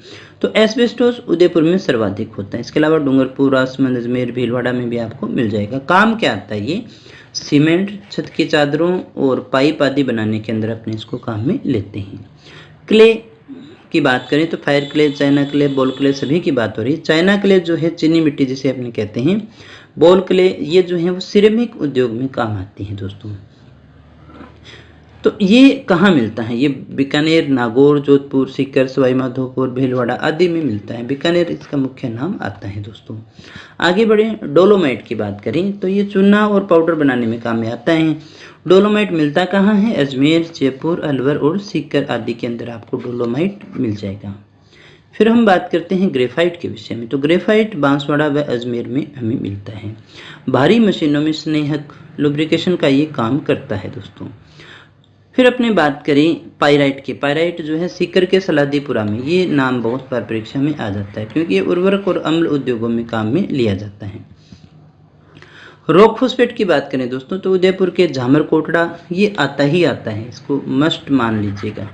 A: तो एस्बेस्टोस उदयपुर में सर्वाधिक होता है। इसके अलावा डूंगरपुर, राजसमंद, अजमेर, भीलवाड़ा में भी आपको मिल जाएगा। काम क्या आता है? ये सीमेंट, छत की चादरों और पाइप आदि बनाने के अंदर अपने इसको काम में लेते हैं। क्ले की बात करें तो fire clay, China clay, ball clay सभी की बात हो रही है। चाइना क्ले जो है चीनी मिट्टी जिसे अपने कहते हैं, बॉल क्ले ये जो है वो सिरेमिक उद्योग में काम आती है दोस्तों। तो ये कहाँ मिलता है? ये बीकानेर, नागौर, जोधपुर, सीकर, सवाई माधोपुर, भीलवाड़ा आदि में मिलता है। बीकानेर इसका मुख्य नाम आता है दोस्तों। आगे बढ़े डोलोमाइट की बात करें तो ये चूना और पाउडर बनाने में काम में आता है। डोलोमाइट मिलता कहाँ है? अजमेर, जयपुर, अलवर और सीकर आदि के अंदर आपको डोलोमाइट मिल जाएगा। फिर हम बात करते हैं ग्रेफाइट के विषय में। तो ग्रेफाइट बांसवाड़ा व अजमेर में हमें मिलता है। भारी मशीनों में स्नेहक लुब्रिकेशन का ये काम करता है दोस्तों। फिर अपने बात करें पाइराइट की। पाइराइट जो है सीकर के सलादीपुरा में, ये नाम बहुत बार परीक्षा में आ जाता है क्योंकि ये उर्वरक और अम्ल उद्योगों में काम में लिया जाता है। रॉक फॉस्फेट की बात करें दोस्तों तो उदयपुर के झामर कोटड़ा ये आता ही आता है, इसको मस्ट मान लीजिएगा,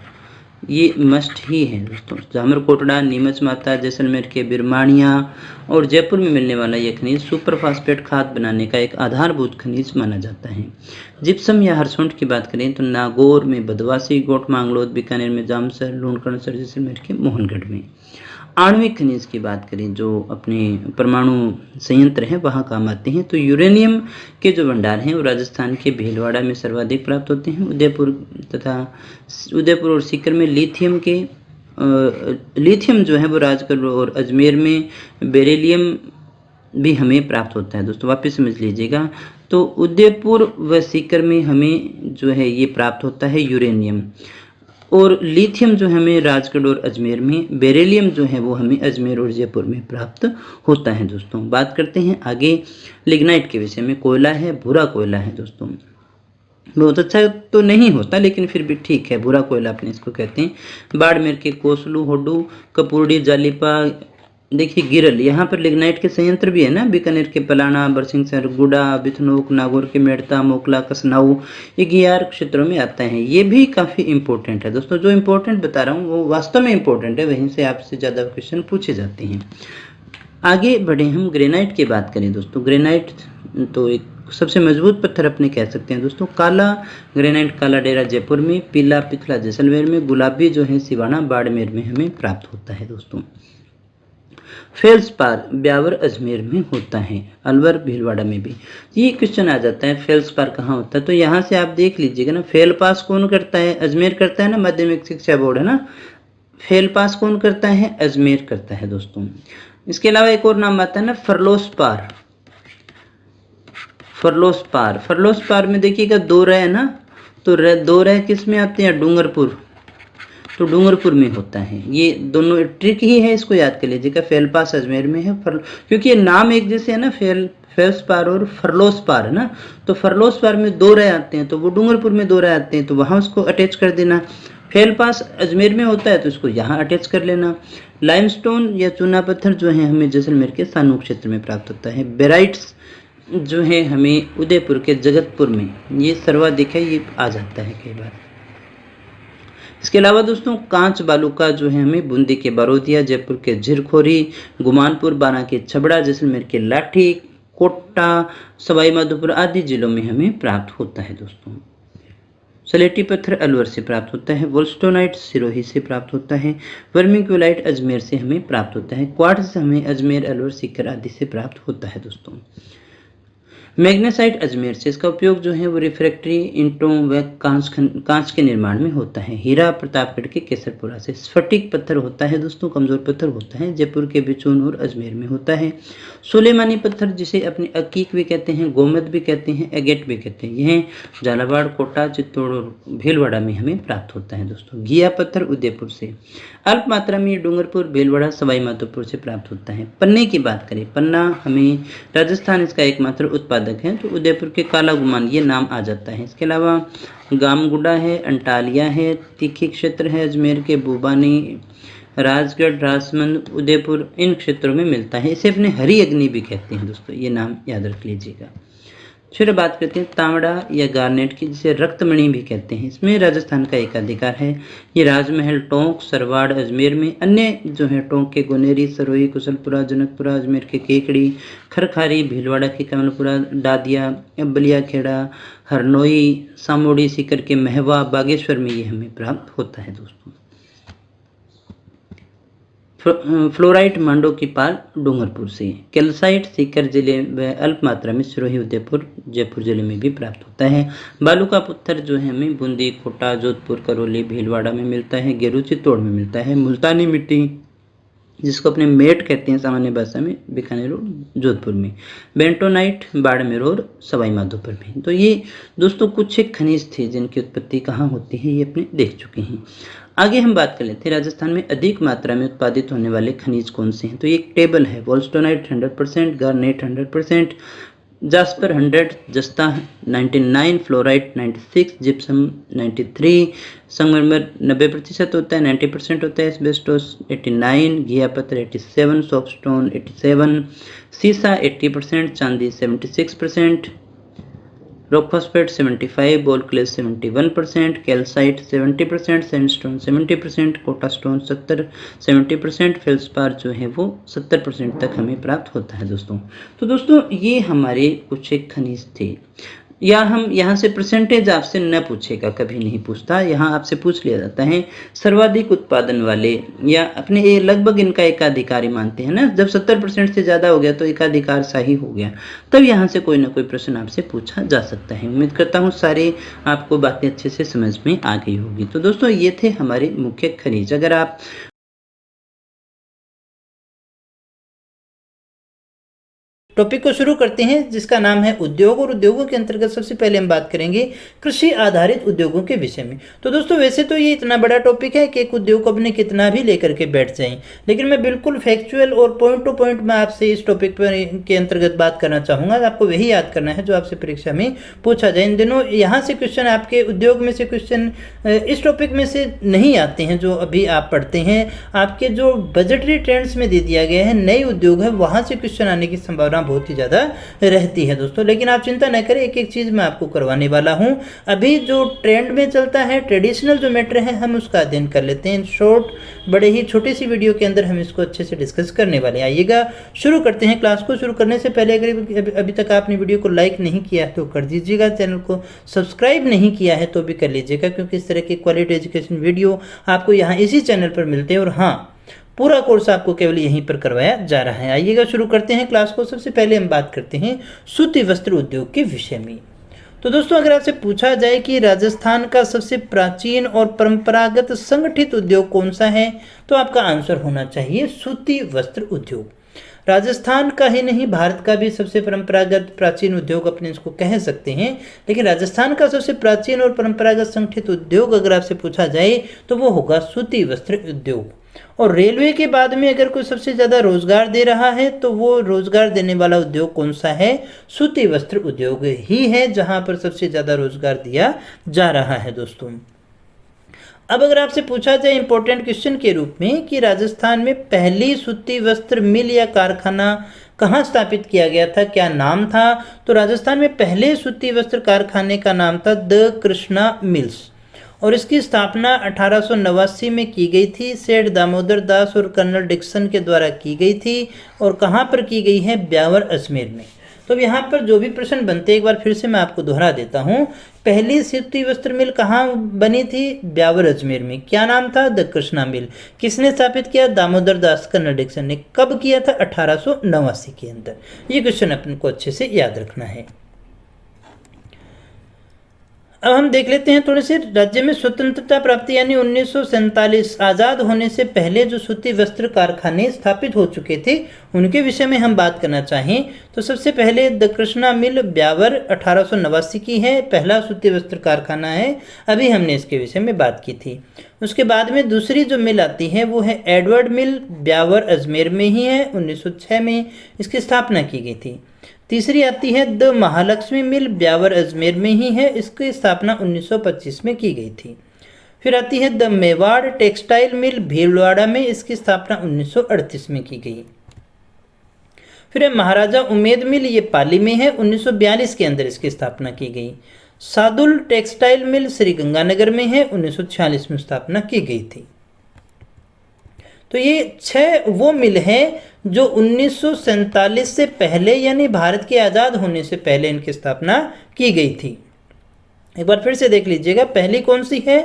A: ये मस्ट ही है दोस्तों। झामर कोटड़ा, नीमच माता, जैसलमेर के बिरमाणिया और जयपुर में मिलने वाला यह खनिज सुपर फास्फेट खाद बनाने का एक आधारभूत खनिज माना जाता है। जिप्सम या हरसोंठ की बात करें तो नागौर में बदवासी, गोट मांगलोद, बीकानेर में जामसर, लूणकरणसर, जैसलमेर के मोहनगढ़ में। आणविक खनिज की बात करें जो अपने परमाणु संयंत्र हैं वहाँ काम आते हैं तो यूरेनियम के जो भंडार हैं वो राजस्थान के भीलवाड़ा में सर्वाधिक प्राप्त होते हैं। उदयपुर और सीकर में लिथियम जो है वो राजगढ़ और अजमेर में बेरिलियम भी हमें प्राप्त होता है दोस्तों, वापस समझ लीजिएगा। तो उदयपुर व सीकर में हमें जो है ये प्राप्त होता है यूरेनियम, और लिथियम जो हमें राजगढ़ और अजमेर में, बेरिलियम जो है वो हमें अजमेर और जयपुर में प्राप्त होता है दोस्तों। बात करते हैं आगे लिग्नाइट के विषय में। कोयला है, भूरा कोयला है दोस्तों, बहुत अच्छा तो नहीं होता लेकिन फिर भी ठीक है, भूरा कोयला अपने इसको कहते हैं। बाड़मेर के कोसलू, होडू, कपूरडी, जालीपा, देखिए गिरल, यहाँ पर लिग्नाइट के संयंत्र भी है ना, बीकानेर के पलाना, बरसिंहसर, गुडा, बिथनोक, नागौर के मेड़ता, मोकला, कसनाऊ, ये गियार क्षेत्रों में आता है। ये भी काफ़ी इंपॉर्टेंट है दोस्तों, जो इंपॉर्टेंट बता रहा हूँ वो वास्तव में इंपॉर्टेंट है, वहीं से आपसे ज़्यादा क्वेश्चन पूछे जाते हैं। आगे बढ़े हम ग्रेनाइट की बात करें दोस्तों। ग्रेनाइट तो एक सबसे मजबूत पत्थर अपने कह सकते हैं दोस्तों। काला ग्रेनाइट, काला डेरा जयपुर में, पीला पिथला जैसलमेर में, गुलाबी जो है सिवाना बाड़मेर में हमें प्राप्त होता है दोस्तों। फेल्सपार ब्यावर अजमेर में होता है, अलवर भीलवाड़ा में भी। ये क्वेश्चन आ जाता है फेल्सपार कहाँ होता है, तो यहाँ से आप देख लीजिएगा ना, फेल पास कौन करता है, अजमेर करता है ना, माध्यमिक शिक्षा बोर्ड है ना, फेल पास कौन करता है, अजमेर करता है दोस्तों। इसके अलावा एक और नाम आता है ना फरलोसपार। फरलोसपार में देखिएगा दो रह है ना, तो दो रह किस में आते हैं, डूंगरपुर, तो डूंगरपुर में होता है। ये दोनों ट्रिक ही है, इसको याद कर लीजिएगा। फेलपास अजमेर में है, क्योंकि ये नाम एक जैसे है ना, फेल्सपार और फरलोसपार है ना, तो फरलोसपार में दो रह आते हैं तो वो डूंगरपुर में दो रह आते हैं तो वहाँ उसको अटैच कर देना। फेलपास अजमेर में होता है तो उसको यहाँ अटैच कर लेना। लाइमस्टोन या चूना पत्थर जो है हमें जैसलमेर के सानू क्षेत्र में प्राप्त होता है। बेराइट्स जो है हमें उदयपुर के जगतपुर में, ये सर्वाधिक है, ये आ जाता है कई बार। इसके अलावा दोस्तों कांच बालू का जो है हमें बूंदी के बारोदिया, जयपुर के झिरखोरी, गुमानपुर, बारा के छबड़ा, जैसलमेर के लाठी, कोटा, सवाई माधोपुर आदि जिलों में हमें प्राप्त होता है दोस्तों। सलेटी पत्थर अलवर से प्राप्त होता है। वोल्स्टोनाइट सिरोही से प्राप्त होता है। वर्मिक्यूलाइट अजमेर से हमें प्राप्त होता है। क्वार्ट्ज हमें अजमेर, अलवर, सीकर आदि से प्राप्त होता है दोस्तों। मैग्नेसाइट अजमेर से, इसका उपयोग जो है वो रिफ्रैक्टरी ईंटों व कांच के निर्माण में होता है। हीरा प्रतापगढ़ के केसरपुरा से। स्फटिक पत्थर होता है दोस्तों, कमजोर पत्थर होता है, जयपुर के बिचून और अजमेर में होता है। सुलेमानी पत्थर जिसे अपने अकीक भी कहते हैं, गोमद भी कहते हैं, एगेट भी कहते हैं, यह झालावाड़, कोटा, चित्तौड़ और भीलवाड़ा में हमें प्राप्त होता है दोस्तों। घिया पत्थर उदयपुर से। अल्प मात्रा में डूंगरपुर, भीलवाड़ा, सवाई माधोपुर से प्राप्त होता है। पन्ने की बात करें, पन्ना हमें राजस्थान इसका एकमात्र उत्पादक है, तो उदयपुर के काला गुमान ये नाम आ जाता है। इसके अलावा गामगुडा है, अंटालिया है, तीखी क्षेत्र है, अजमेर के बुबानी, राजगढ़, राजमंद, उदयपुर इन क्षेत्रों में मिलता है। इसे अपने हरी अग्नि भी कहते हैं दोस्तों, ये नाम याद रख लीजिएगा। फिर बात करते हैं तांबड़ा या गार्नेट की, जिसे रक्तमणि भी कहते हैं। इसमें राजस्थान का एक अधिकार है। ये राजमहल, टोंक, सरवाड़, अजमेर में, अन्य जो है टोंक के गोनेरी, सरोही, कुशलपुरा, जनकपुरा, अजमेर के केकड़ी, खरखारी, भीलवाड़ा के कमलपुरा, दादिया, बलिया खेड़ा, हरनोई, सामोड़ी, सीकर के महवा, बागेश्वर में ये हमें प्राप्त होता है दोस्तों। फ्लोराइट मांडो की पाल डूंगरपुर से। कैल्साइट सीकर जिले व अल्प मात्रा में सिरोही, उदयपुर, जयपुर जिले में भी प्राप्त होता है। बालू का पत्थर जो है हमें बूंदी, कोटा, जोधपुर, करौली, भीलवाड़ा में मिलता है। गेरू, चित्तौड़ में मिलता है। मुल्तानी मिट्टी जिसको अपने मेट कहते हैं सामान्य भाषा में, बीकानेर और जोधपुर में। बेंटोनाइट बाड़मेर और सवाई माधोपुर में। तो ये दोस्तों कुछ एक खनिज थे जिनकी उत्पत्ति कहाँ होती है, ये अपने देख चुके हैं। आगे हम बात कर लेते हैं राजस्थान में अधिक मात्रा में उत्पादित होने वाले खनिज कौन से हैं। तो ये एक टेबल है। वोल्स्टोनाइट 100%, गार्नेट 100%, जास्पर 100, जस्ता 99, फ्लोराइड 96, जिप्सम 93, संगमरमर 90% होता है, 90% होता है, एस्बेस्टोस 89, घिया पत्थर 87, सोपस्टोन 87, सीसा 80%, चांदी 76%, रॉक फॉस्फेट 75, बोल ball 71%, calcite 70%, sandstone 70%, Kota stone 70% feldspar जो है वो 70% तक हमें प्राप्त होता है दोस्तों। तो दोस्तों ये हमारे कुछ एक खनिज थे। या हम यहाँ से परसेंटेज आपसे न पूछेगा, कभी नहीं पूछता, यहाँ आपसे पूछ लिया जाता है सर्वाधिक उत्पादन वाले या अपने ये लगभग इनका एकाधिकारी मानते हैं ना, जब 70% से ज़्यादा हो गया तो एकाधिकार सही हो गया, तब यहाँ से कोई ना कोई प्रश्न आपसे पूछा जा सकता है। उम्मीद करता हूँ सारे आपको बातें अच्छे से समझ में आ गई होगी। तो दोस्तों ये थे हमारे मुख्य खनिज। अगर आप टॉपिक को शुरू करते हैं जिसका नाम है उद्योग, और उद्योगों के अंतर्गत सबसे पहले हम बात करेंगे कृषि आधारित उद्योगों के विषय में। तो दोस्तों वैसे तो ये इतना बड़ा टॉपिक है कि एक उद्योग को अपने कितना भी लेकर के बैठ जाएं, लेकिन मैं बिल्कुल फैक्चुअल और पॉइंट टू पॉइंट मैं आपसे इस टॉपिक पर के अंतर्गत बात करना चाहूँगा। आपको वही याद करना है जो आपसे परीक्षा में पूछा जाए। इन दिनों यहाँ से क्वेश्चन आपके उद्योग में से क्वेश्चन इस टॉपिक में से नहीं आते हैं जो अभी आप पढ़ते हैं। आपके जो बजटरी ट्रेंड्स में दे दिया गया है नए उद्योग है, वहाँ से क्वेश्चन आने की संभावना बहुत ही ज़्यादा रहती है दोस्तों। लेकिन आप चिंता न करें, एक एक चीज़ मैं आपको करवाने वाला हूँ। अभी जो ट्रेंड में चलता है ट्रेडिशनल जो मैटर है हम उसका अध्ययन कर लेते हैं। शॉर्ट बड़े ही छोटी सी वीडियो के अंदर हम इसको अच्छे से डिस्कस करने वाले हैं। आइएगा शुरू करते हैं। क्लास को शुरू करने से पहले अगर अभी तक आपने वीडियो को लाइक नहीं किया तो कर दीजिएगा, चैनल को सब्सक्राइब नहीं किया है तो भी कर लीजिएगा, क्योंकि इस तरह की क्वालिटी एजुकेशन वीडियो आपको यहाँ इसी चैनल पर मिलते हैं। और हाँ, पूरा कोर्स आपको केवल यहीं पर करवाया जा रहा है। आइएगा शुरू करते हैं क्लास को। सबसे पहले हम बात करते हैं सूती वस्त्र उद्योग के विषय में। तो दोस्तों अगर आपसे पूछा जाए कि राजस्थान का सबसे प्राचीन और परंपरागत संगठित उद्योग कौन सा है, तो आपका आंसर होना चाहिए सूती वस्त्र उद्योग। राजस्थान का ही नहीं, भारत का भी सबसे परंपरागत प्राचीन उद्योग अपने इसको कह सकते हैं, लेकिन राजस्थान का सबसे प्राचीन और परंपरागत संगठित उद्योग अगर आपसे पूछा जाए तो वो होगा सूती वस्त्र उद्योग। और रेलवे के बाद में अगर कोई सबसे ज़्यादा रोजगार दे रहा है तो वो रोजगार देने वाला उद्योग कौन सा है? सूती वस्त्र उद्योग ही है, जहां पर सबसे ज़्यादा रोजगार दिया जा रहा है दोस्तों। अब अगर आपसे पूछा जाए इंपॉर्टेंट क्वेश्चन के रूप में कि राजस्थान में पहली सूती वस्त्र मिल या कारखाना कहाँ स्थापित किया गया था, क्या नाम था? तो राजस्थान में पहले सूती वस्त्र कारखाने का नाम था द कृष्णा मिल्स, और इसकी स्थापना 1889 में की गई थी। सेठ दामोदर दास और कर्नल डिक्सन के द्वारा की गई थी। और कहाँ पर की गई है? ब्यावर अजमेर में। तो अब यहाँ पर जो भी प्रश्न बनते हैं एक बार फिर से मैं आपको दोहरा देता हूँ। पहली सूती वस्त्र मिल कहाँ बनी थी? ब्यावर अजमेर में। क्या नाम था? द कृष्णा मिल। किसने स्थापित किया? दामोदर दास कर्नल डिक्सन ने। कब किया था? 1889 के अंदर। ये क्वेश्चन अपन को अच्छे से याद रखना है। अब हम देख लेते हैं थोड़े से राज्य में स्वतंत्रता प्राप्ति यानी 1947 आज़ाद होने से पहले जो सूती वस्त्र कारखाने स्थापित हो चुके थे उनके विषय में हम बात करना चाहें तो सबसे पहले द कृष्णा मिल ब्यावर 1889 की है, पहला सूती वस्त्र कारखाना है। अभी हमने इसके विषय में बात की थी। उसके बाद में दूसरी जो मिल आती है वो है एडवर्ड मिल, ब्यावर अजमेर में ही है, 1906 में इसकी स्थापना की गई थी। तीसरी आती है द महालक्ष्मी मिल, ब्यावर अजमेर में ही है, इसकी स्थापना 1925 में की गई थी। फिर आती है the Mewar textile mill, Bhilwara में, इसकी स्थापना 1938 में की गई। फिर है महाराजा उमेद मिल, ये पाली में है, 1942 के अंदर इसकी स्थापना की गई। सादुल टेक्सटाइल मिल श्री गंगानगर में है, 1946 में स्थापना की गई थी। तो ये 6 वो मिल हैं जो 1947 से पहले यानी भारत के आज़ाद होने से पहले इनकी स्थापना की गई थी। एक बार फिर से देख लीजिएगा, पहली कौन सी है?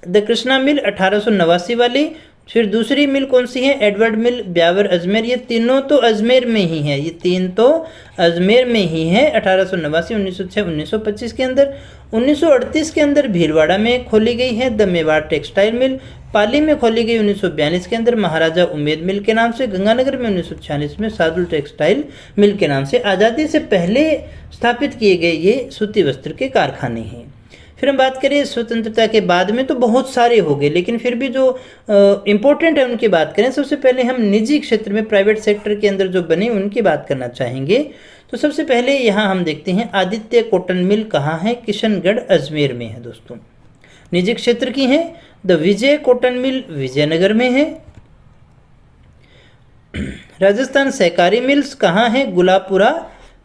A: द कृष्णा मिल 1889 वाली। फिर दूसरी मिल कौन सी है? एडवर्ड मिल, ब्यावर अजमेर। ये तीनों तो अजमेर में ही है, ये 3 तो अजमेर में ही है। 1889, 1906, 1925 के अंदर। 1938 के अंदर भीलवाड़ा में खोली गई है द मेवाड़ टेक्सटाइल मिल। पाली में खोली गई 1942 के अंदर महाराजा उमेद मिल के नाम से। गंगानगर में 1946 में सादुल टेक्सटाइल मिल के नाम से। आज़ादी से पहले स्थापित किए गए ये सूती वस्त्र के कारखाने हैं। फिर हम बात करें स्वतंत्रता के बाद में, तो बहुत सारे हो गए, लेकिन फिर भी जो इम्पोर्टेंट है उनकी बात करें। सबसे पहले हम निजी क्षेत्र में, प्राइवेट सेक्टर के अंदर जो बने उनकी बात करना चाहेंगे। तो सबसे पहले यहाँ हम देखते हैं आदित्य कॉटन मिल कहाँ है, किशनगढ़ अजमेर में है दोस्तों। निजी क्षेत्र की है। The Vijay cotton mill Vijaynagar में है। राजस्थान सहकारी मिल्स कहाँ है, गुलाबपुरा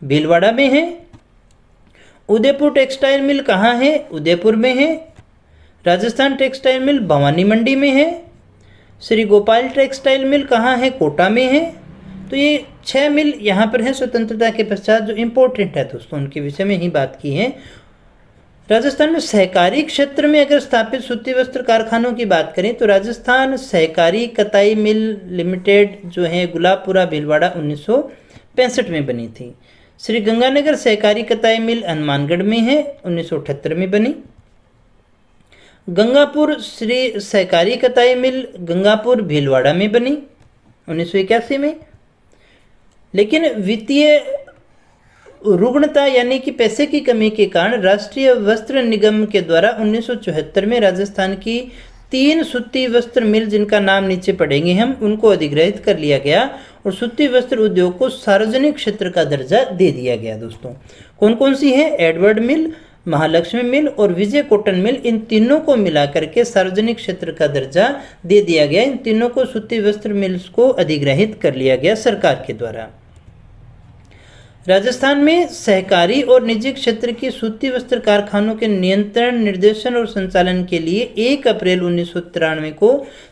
A: भीलवाड़ा में है। उदयपुर टेक्सटाइल मिल कहाँ है, उदयपुर में है। राजस्थान टेक्सटाइल मिल भवानी मंडी में है। श्री गोपाल टेक्सटाइल मिल कहाँ है, कोटा में है। तो ये 6 मिल यहाँ पर है स्वतंत्रता के पश्चात जो इम्पोर्टेंट है दोस्तों, उनके विषय में ही बात की है। राजस्थान में सहकारी क्षेत्र में अगर स्थापित सूती वस्त्र कारखानों की बात करें तो राजस्थान सहकारी कताई मिल लिमिटेड जो है गुलाबपुरा भीलवाड़ा 1965 में बनी थी। श्री गंगानगर सहकारी कताई मिल हनुमानगढ़ में है, 1978 में बनी। गंगापुर श्री सहकारी कताई मिल गंगापुर भीलवाड़ा में बनी 1981 में। लेकिन वित्तीय रुग्णता यानी कि पैसे की कमी के कारण राष्ट्रीय वस्त्र निगम के द्वारा 1974 में राजस्थान की 3 सूती वस्त्र मिल, जिनका नाम नीचे पढ़ेंगे हम, उनको अधिग्रहित कर लिया गया और सूती वस्त्र उद्योग को सार्वजनिक क्षेत्र का दर्जा दे दिया गया दोस्तों। कौन कौन सी है, एडवर्ड मिल, महालक्ष्मी मिल और विजय कॉटन मिल, इन तीनों को मिलाकर के सार्वजनिक क्षेत्र का दर्जा दे दिया गया। इन तीनों को सूती वस्त्र मिल्स को अधिग्रहित कर लिया गया सरकार के द्वारा। राजस्थान में सहकारी और निजी क्षेत्र की सूती वस्त्र कारखानों के नियंत्रण, निर्देशन और संचालन के लिए 1 अप्रैल 1993 को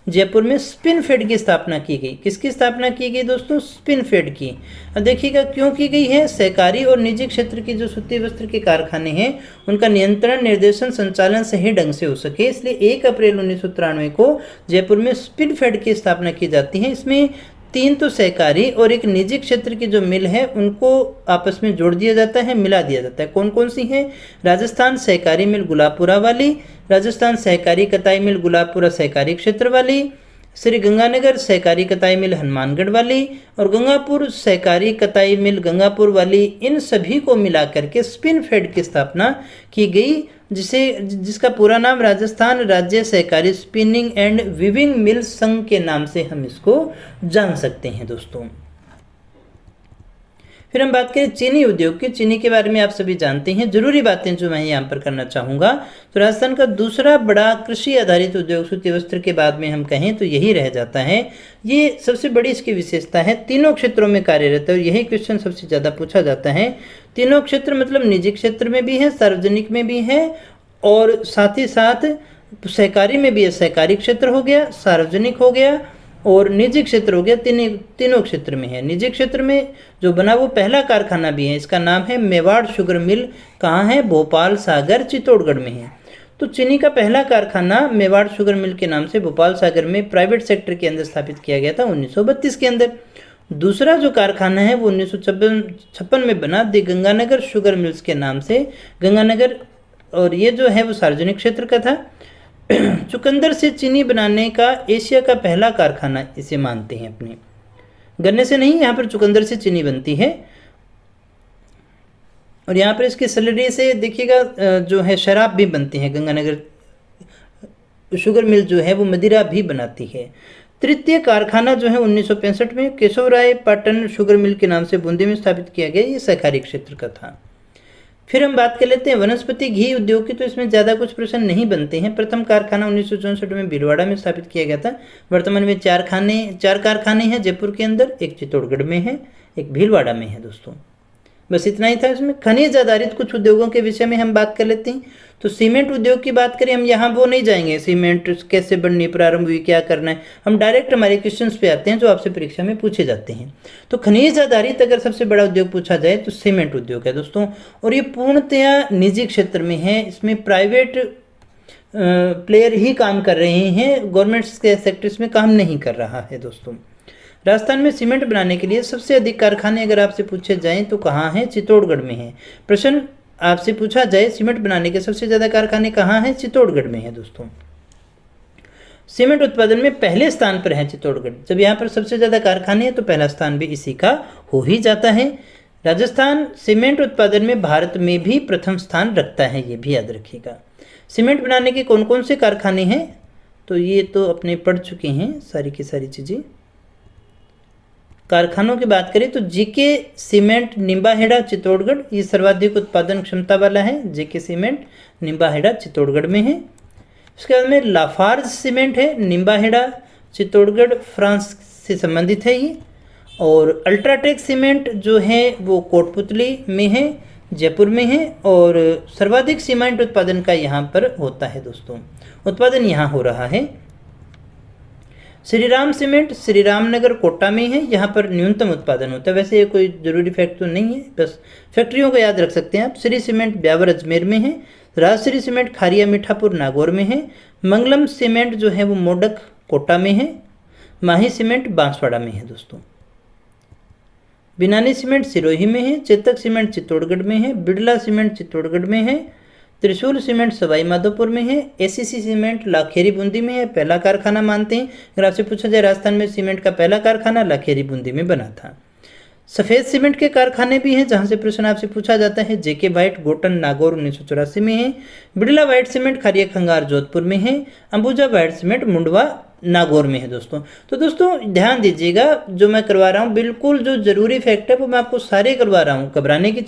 A: जयपुर में स्पिनफेड की स्थापना की गई। किसकी स्थापना की गई दोस्तों, स्पिनफेड की। अब देखिएगा क्यों की गई है, सहकारी और निजी क्षेत्र की जो सूती वस्त्र के कारखाने हैं उनका नियंत्रण, निर्देशन, संचालन सही ढंग से हो सके, इसलिए 1 अप्रैल 1993 को जयपुर में स्पिनफेड की स्थापना की जाती है। इसमें 3 तो सहकारी और 1 निजी क्षेत्र की जो मिल है उनको आपस में जोड़ दिया जाता है, मिला दिया जाता है। कौन कौन सी हैं, राजस्थान सहकारी मिल गुलाबपुरा वाली, राजस्थान सहकारी कताई मिल गुलाबपुरा सहकारी क्षेत्र वाली, श्री गंगानगर सहकारी कताई मिल हनुमानगढ़ वाली और गंगापुर सहकारी कताई मिल गंगापुर वाली, इन सभी को मिलाकर के स्पिनफेड की स्थापना की गई, जिसका पूरा नाम राजस्थान राज्य सहकारी स्पिनिंग एंड वीविंग मिल संघ के नाम से हम इसको जान सकते हैं दोस्तों। फिर हम बात करें चीनी उद्योग की। चीनी के बारे में आप सभी जानते हैं, जरूरी बातें जो मैं यहाँ पर करना चाहूँगा। तो राजस्थान का दूसरा बड़ा कृषि आधारित उद्योग सूती वस्त्र के बाद में हम कहें तो यही रह जाता है। ये सबसे बड़ी इसकी विशेषता है, तीनों क्षेत्रों में कार्यरत है और यही क्वेश्चन सबसे ज़्यादा पूछा जाता है। तीनों क्षेत्र मतलब निजी क्षेत्र में भी है, सार्वजनिक में भी है और साथ ही साथ सहकारी में भी है। सहकारी क्षेत्र हो गया, सार्वजनिक हो गया और निजी क्षेत्र हो गया, तीनों क्षेत्र में है। निजी क्षेत्र में जो बना वो पहला कारखाना भी है, इसका नाम है मेवाड़ शुगर मिल। कहाँ है, भोपाल सागर चित्तौड़गढ़ में है। तो चीनी का पहला कारखाना मेवाड़ शुगर मिल के नाम से भोपाल सागर में प्राइवेट सेक्टर के अंदर स्थापित किया गया था 1932 के अंदर। दूसरा जो कारखाना है वो 1956 में बना, दी गंगानगर शुगर मिल्स के नाम से, गंगानगर, और ये जो है वो सार्वजनिक क्षेत्र का था। चुकंदर से चीनी बनाने का एशिया का पहला कारखाना इसे मानते हैं अपने। गन्ने से नहीं, यहाँ पर चुकंदर से चीनी बनती है। और यहाँ पर इसके सलरी से देखिएगा जो है शराब भी बनती है। गंगानगर शुगर मिल जो है वो मदिरा भी बनाती है। तृतीय कारखाना जो है 1965 में केशवराय पाटन शुगर मिल के नाम से बूंदी में स्थापित किया गया, ये सहकारी क्षेत्र का था। फिर हम बात कर लेते हैं वनस्पति घी उद्योग की। तो इसमें ज़्यादा कुछ प्रश्न नहीं बनते हैं। प्रथम कारखाना 1964 में भीलवाड़ा में स्थापित किया गया था। वर्तमान में 4 कारखाने हैं जयपुर के अंदर, एक चित्तौड़गढ़ में है, एक भीलवाड़ा में है दोस्तों। बस इतना ही था इसमें। खनिज आधारित कुछ उद्योगों के विषय में हम बात कर लेते हैं। तो सीमेंट उद्योग की बात करें, हम यहाँ वो नहीं जाएंगे, सीमेंट कैसे बननी प्रारंभ हुई, क्या करना है, हम डायरेक्ट हमारे क्वेश्चंस पे आते हैं जो आपसे परीक्षा में पूछे जाते हैं। तो खनिज आधारित अगर सबसे बड़ा उद्योग पूछा जाए तो सीमेंट उद्योग है दोस्तों, और ये पूर्णतया निजी क्षेत्र में है। इसमें प्राइवेट प्लेयर ही काम कर रहे हैं, गवर्नमेंट के सेक्टर्स में काम नहीं कर रहा है दोस्तों। राजस्थान में सीमेंट बनाने के लिए सबसे अधिक कारखाने अगर आपसे पूछे जाएं तो कहाँ हैं, चित्तौड़गढ़ में है। प्रश्न आपसे पूछा जाए सीमेंट बनाने के सबसे ज़्यादा कारखाने कहाँ हैं, चित्तौड़गढ़ में है दोस्तों। सीमेंट उत्पादन में पहले स्थान पर है चित्तौड़गढ़। जब यहाँ पर सबसे ज़्यादा कारखाने हैं तो पहला स्थान भी इसी का हो ही जाता है। राजस्थान सीमेंट उत्पादन में भारत में भी प्रथम स्थान रखता है, ये भी याद रखिएगा। सीमेंट बनाने के कौन कौन से कारखाने हैं, तो ये तो अपने पढ़ चुके हैं सारी की सारी चीज़ें। कारखानों की बात करें तो जेके सीमेंट निम्बाहेड़ा चित्तौड़गढ़ ये सर्वाधिक उत्पादन क्षमता वाला है। जेके सीमेंट निम्बाहेड़ा चित्तौड़गढ़ में है। उसके बाद में लाफार्ज सीमेंट है, निम्बाहेड़ा चित्तौड़गढ़ फ्रांस से संबंधित है ये। और अल्ट्राटेक सीमेंट जो है वो कोटपुतली में है, जयपुर में है। और सर्वाधिक सीमेंट उत्पादन का यहाँ पर होता है दोस्तों, उत्पादन यहाँ हो रहा है। श्रीराम सीमेंट श्रीराम नगर कोटा में है, यहाँ पर न्यूनतम उत्पादन होता है। वैसे ये कोई ज़रूरी फैक्ट तो नहीं है, बस फैक्ट्रियों को याद रख सकते हैं आप। श्री सीमेंट ब्यावर अजमेर में है। राजश्री सीमेंट खारिया मीठापुर नागौर में है। मंगलम सीमेंट जो है वो मोडक कोटा में है। माही सीमेंट बांसवाड़ा में है दोस्तों। बिनानी सीमेंट सिरोही में है। चेतक सीमेंट चित्तौड़गढ़ में है। बिड़ला सीमेंट चित्तौड़गढ़ में है। त्रिशूल सीमेंट सवाई माधोपुर में है। एसीसी सीमेंट लाखेरी बूंदी में है, पहला कारखाना मानते हैं। अगर आपसे पूछा जाए राजस्थान में सीमेंट का पहला कारखाना लाखेरी बूंदी में बना था। सफ़ेद सीमेंट के कारखाने भी हैं जहां से प्रश्न आपसे पूछा जाता है। जेके वाइट गोटन नागौर 1984 में है। बिड़ला वाइट सीमेंट खारिया खंगार जोधपुर में है। अंबुजा वाइट सीमेंट मुंडवा नागौर में है दोस्तों। तो दोस्तों ध्यान दीजिएगा, जो मैं करवा रहा हूँ बिल्कुल जो ज़रूरी फैक्ट है वो मैं आपको सारे करवा रहा हूँ। घबराने की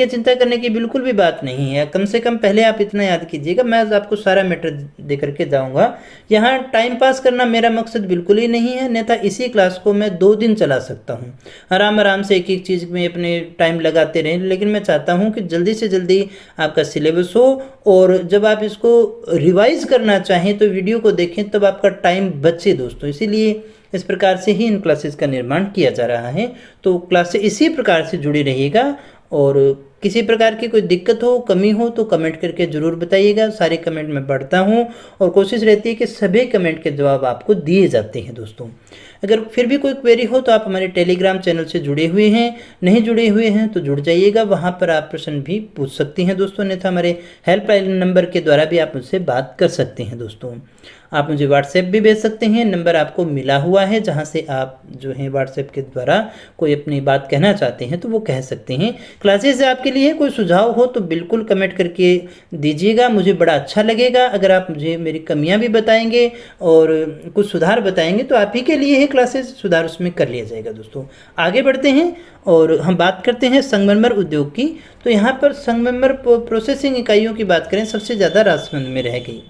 A: चिंता करने की बिल्कुल भी बात नहीं है। कम से कम पहले आप इतना याद कीजिएगा, मैं आपको सारा मैटर दे करके जाऊँगा। यहाँ टाइम पास करना मेरा मकसद बिल्कुल ही नहीं है, अन्यथा इसी क्लास को मैं 2 दिन चला सकता हूँ, आराम से एक एक चीज़ में अपने टाइम लगाते रहें। लेकिन मैं चाहता हूँ कि जल्दी से जल्दी आपका सिलेबस हो, और जब आप इसको रिवाइज करना चाहें तो वीडियो को देखें, तब आपका टाइम बचे दोस्तों। इसीलिए इस प्रकार से ही इन क्लासेस का निर्माण किया जा रहा है। तो क्लास से इसी प्रकार से जुड़ी रहिएगा, और किसी प्रकार की कोई दिक्कत हो, कमी हो तो कमेंट करके ज़रूर बताइएगा। सारे कमेंट मैं पढ़ता हूँ और कोशिश रहती है कि सभी कमेंट के जवाब आपको दिए जाते हैं दोस्तों। अगर फिर भी कोई क्वेरी हो तो आप हमारे टेलीग्राम चैनल से जुड़े हुए हैं, नहीं जुड़े हुए हैं तो जुड़ जाइएगा, वहाँ पर आप प्रश्न भी पूछ सकते हैं दोस्तों। अन्यथा हमारे हेल्पलाइन नंबर के द्वारा भी आप मुझसे बात कर सकते हैं दोस्तों। आप मुझे व्हाट्सएप भी भेज सकते हैं, नंबर आपको मिला हुआ है, जहां से आप जो है व्हाट्सएप के द्वारा कोई अपनी बात कहना चाहते हैं तो वो कह सकते हैं। क्लासेस आपके लिए कोई सुझाव हो तो बिल्कुल कमेंट करके दीजिएगा, मुझे बड़ा अच्छा लगेगा। अगर आप मुझे मेरी कमियां भी बताएंगे और कुछ सुधार बताएंगे तो आप ही के लिए है क्लासेस, सुधार उसमें कर लिया जाएगा दोस्तों। आगे बढ़ते हैं और हम बात करते हैं संगमरमर उद्योग की। तो यहाँ पर संगमरमर प्रोसेसिंग इकाइयों की बात करें, सबसे ज़्यादा राजसमंद में रह गई।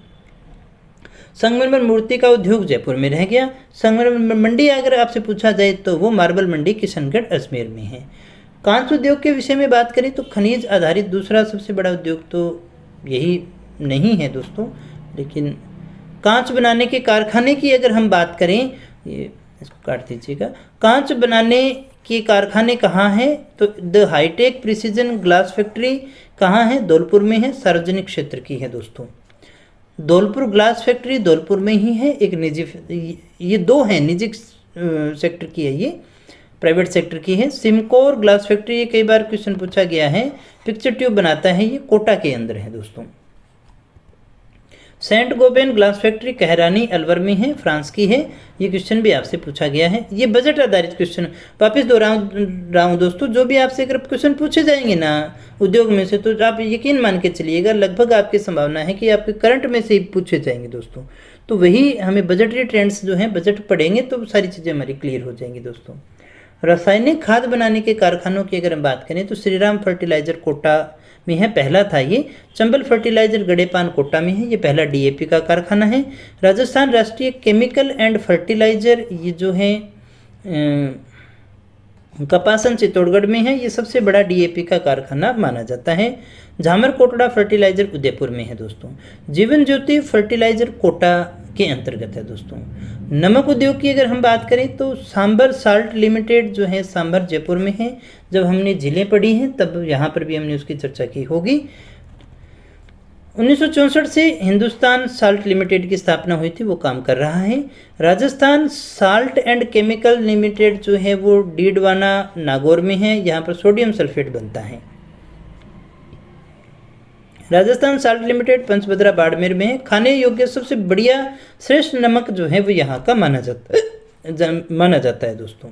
A: संगमरमर मूर्ति का उद्योग जयपुर में रह गया। संगमरमर मंडी अगर आपसे पूछा जाए तो वो मार्बल मंडी किशनगढ़ अजमेर में है। कांच उद्योग के विषय में बात करें तो खनिज आधारित दूसरा सबसे बड़ा उद्योग तो यही नहीं है दोस्तों, लेकिन कांच बनाने के कारखाने की अगर हम बात करें, ये इसको काट दीजिएगा, कांच बनाने के कारखाने कहाँ हैं तो the hitech precision glass factory कहाँ है, धौलपुर में है, सार्वजनिक क्षेत्र की है दोस्तों। धौलपुर ग्लास फैक्ट्री धौलपुर में ही है, एक निजी, ये 2 हैं, निजी सेक्टर की है, ये प्राइवेट सेक्टर की है। सिमकोर ग्लास फैक्ट्री, ये कई बार क्वेश्चन पूछा गया है, पिक्चर ट्यूब बनाता है, ये कोटा के अंदर है दोस्तों। Saint Gobain glass factory Kaharani Alwar में है, फ्रांस की है, ये क्वेश्चन भी आपसे पूछा गया है। ये बजट आधारित क्वेश्चन वापस दोहरा रहा हूँ दोस्तों, जो भी आपसे अगर क्वेश्चन पूछे जाएंगे ना उद्योग में से तो आप यकीन मान के चलिएगा लगभग आपकी संभावना है कि आपके करंट में से ही पूछे जाएंगे दोस्तों। तो वही हमें बजटरी ट्रेंड्स जो हैं, बजट पढ़ेंगे तो सारी चीज़ें हमारी क्लियर हो जाएंगी दोस्तों। रासायनिक खाद बनाने के कारखानों की अगर हम बात करें तो श्रीराम फर्टिलाइजर कोटा में है, पहला था ये। चंबल फर्टिलाइजर गड़ेपान कोटा में है, ये पहला डीएपी का कारखाना है। राजस्थान राष्ट्रीय केमिकल एंड फर्टिलाइजर, ये जो है कपासन चित्तौड़गढ़ में है, ये सबसे बड़ा डीएपी का कारखाना माना जाता है। झामर कोटड़ा फर्टिलाइजर उदयपुर में है दोस्तों। जीवन ज्योति फर्टिलाइजर कोटा के अंतर्गत है दोस्तों। नमक उद्योग की अगर हम बात करें तो सांबर साल्ट लिमिटेड जो है सांबर जयपुर में है। जब हमने झीलें पढ़ी हैं तब यहाँ पर भी हमने उसकी चर्चा की होगी। 1964 से हिंदुस्तान साल्ट लिमिटेड की स्थापना हुई थी, वो काम कर रहा है। Rajasthan salt and chemical limited जो है वो डीडवाना नागौर में है, यहाँ पर सोडियम सल्फेट बनता है। राजस्थान साल्ट लिमिटेड पंचभद्रा बाड़मेर में है। खाने योग्य सबसे बढ़िया श्रेष्ठ नमक जो है वो यहाँ का माना जाता है दोस्तों।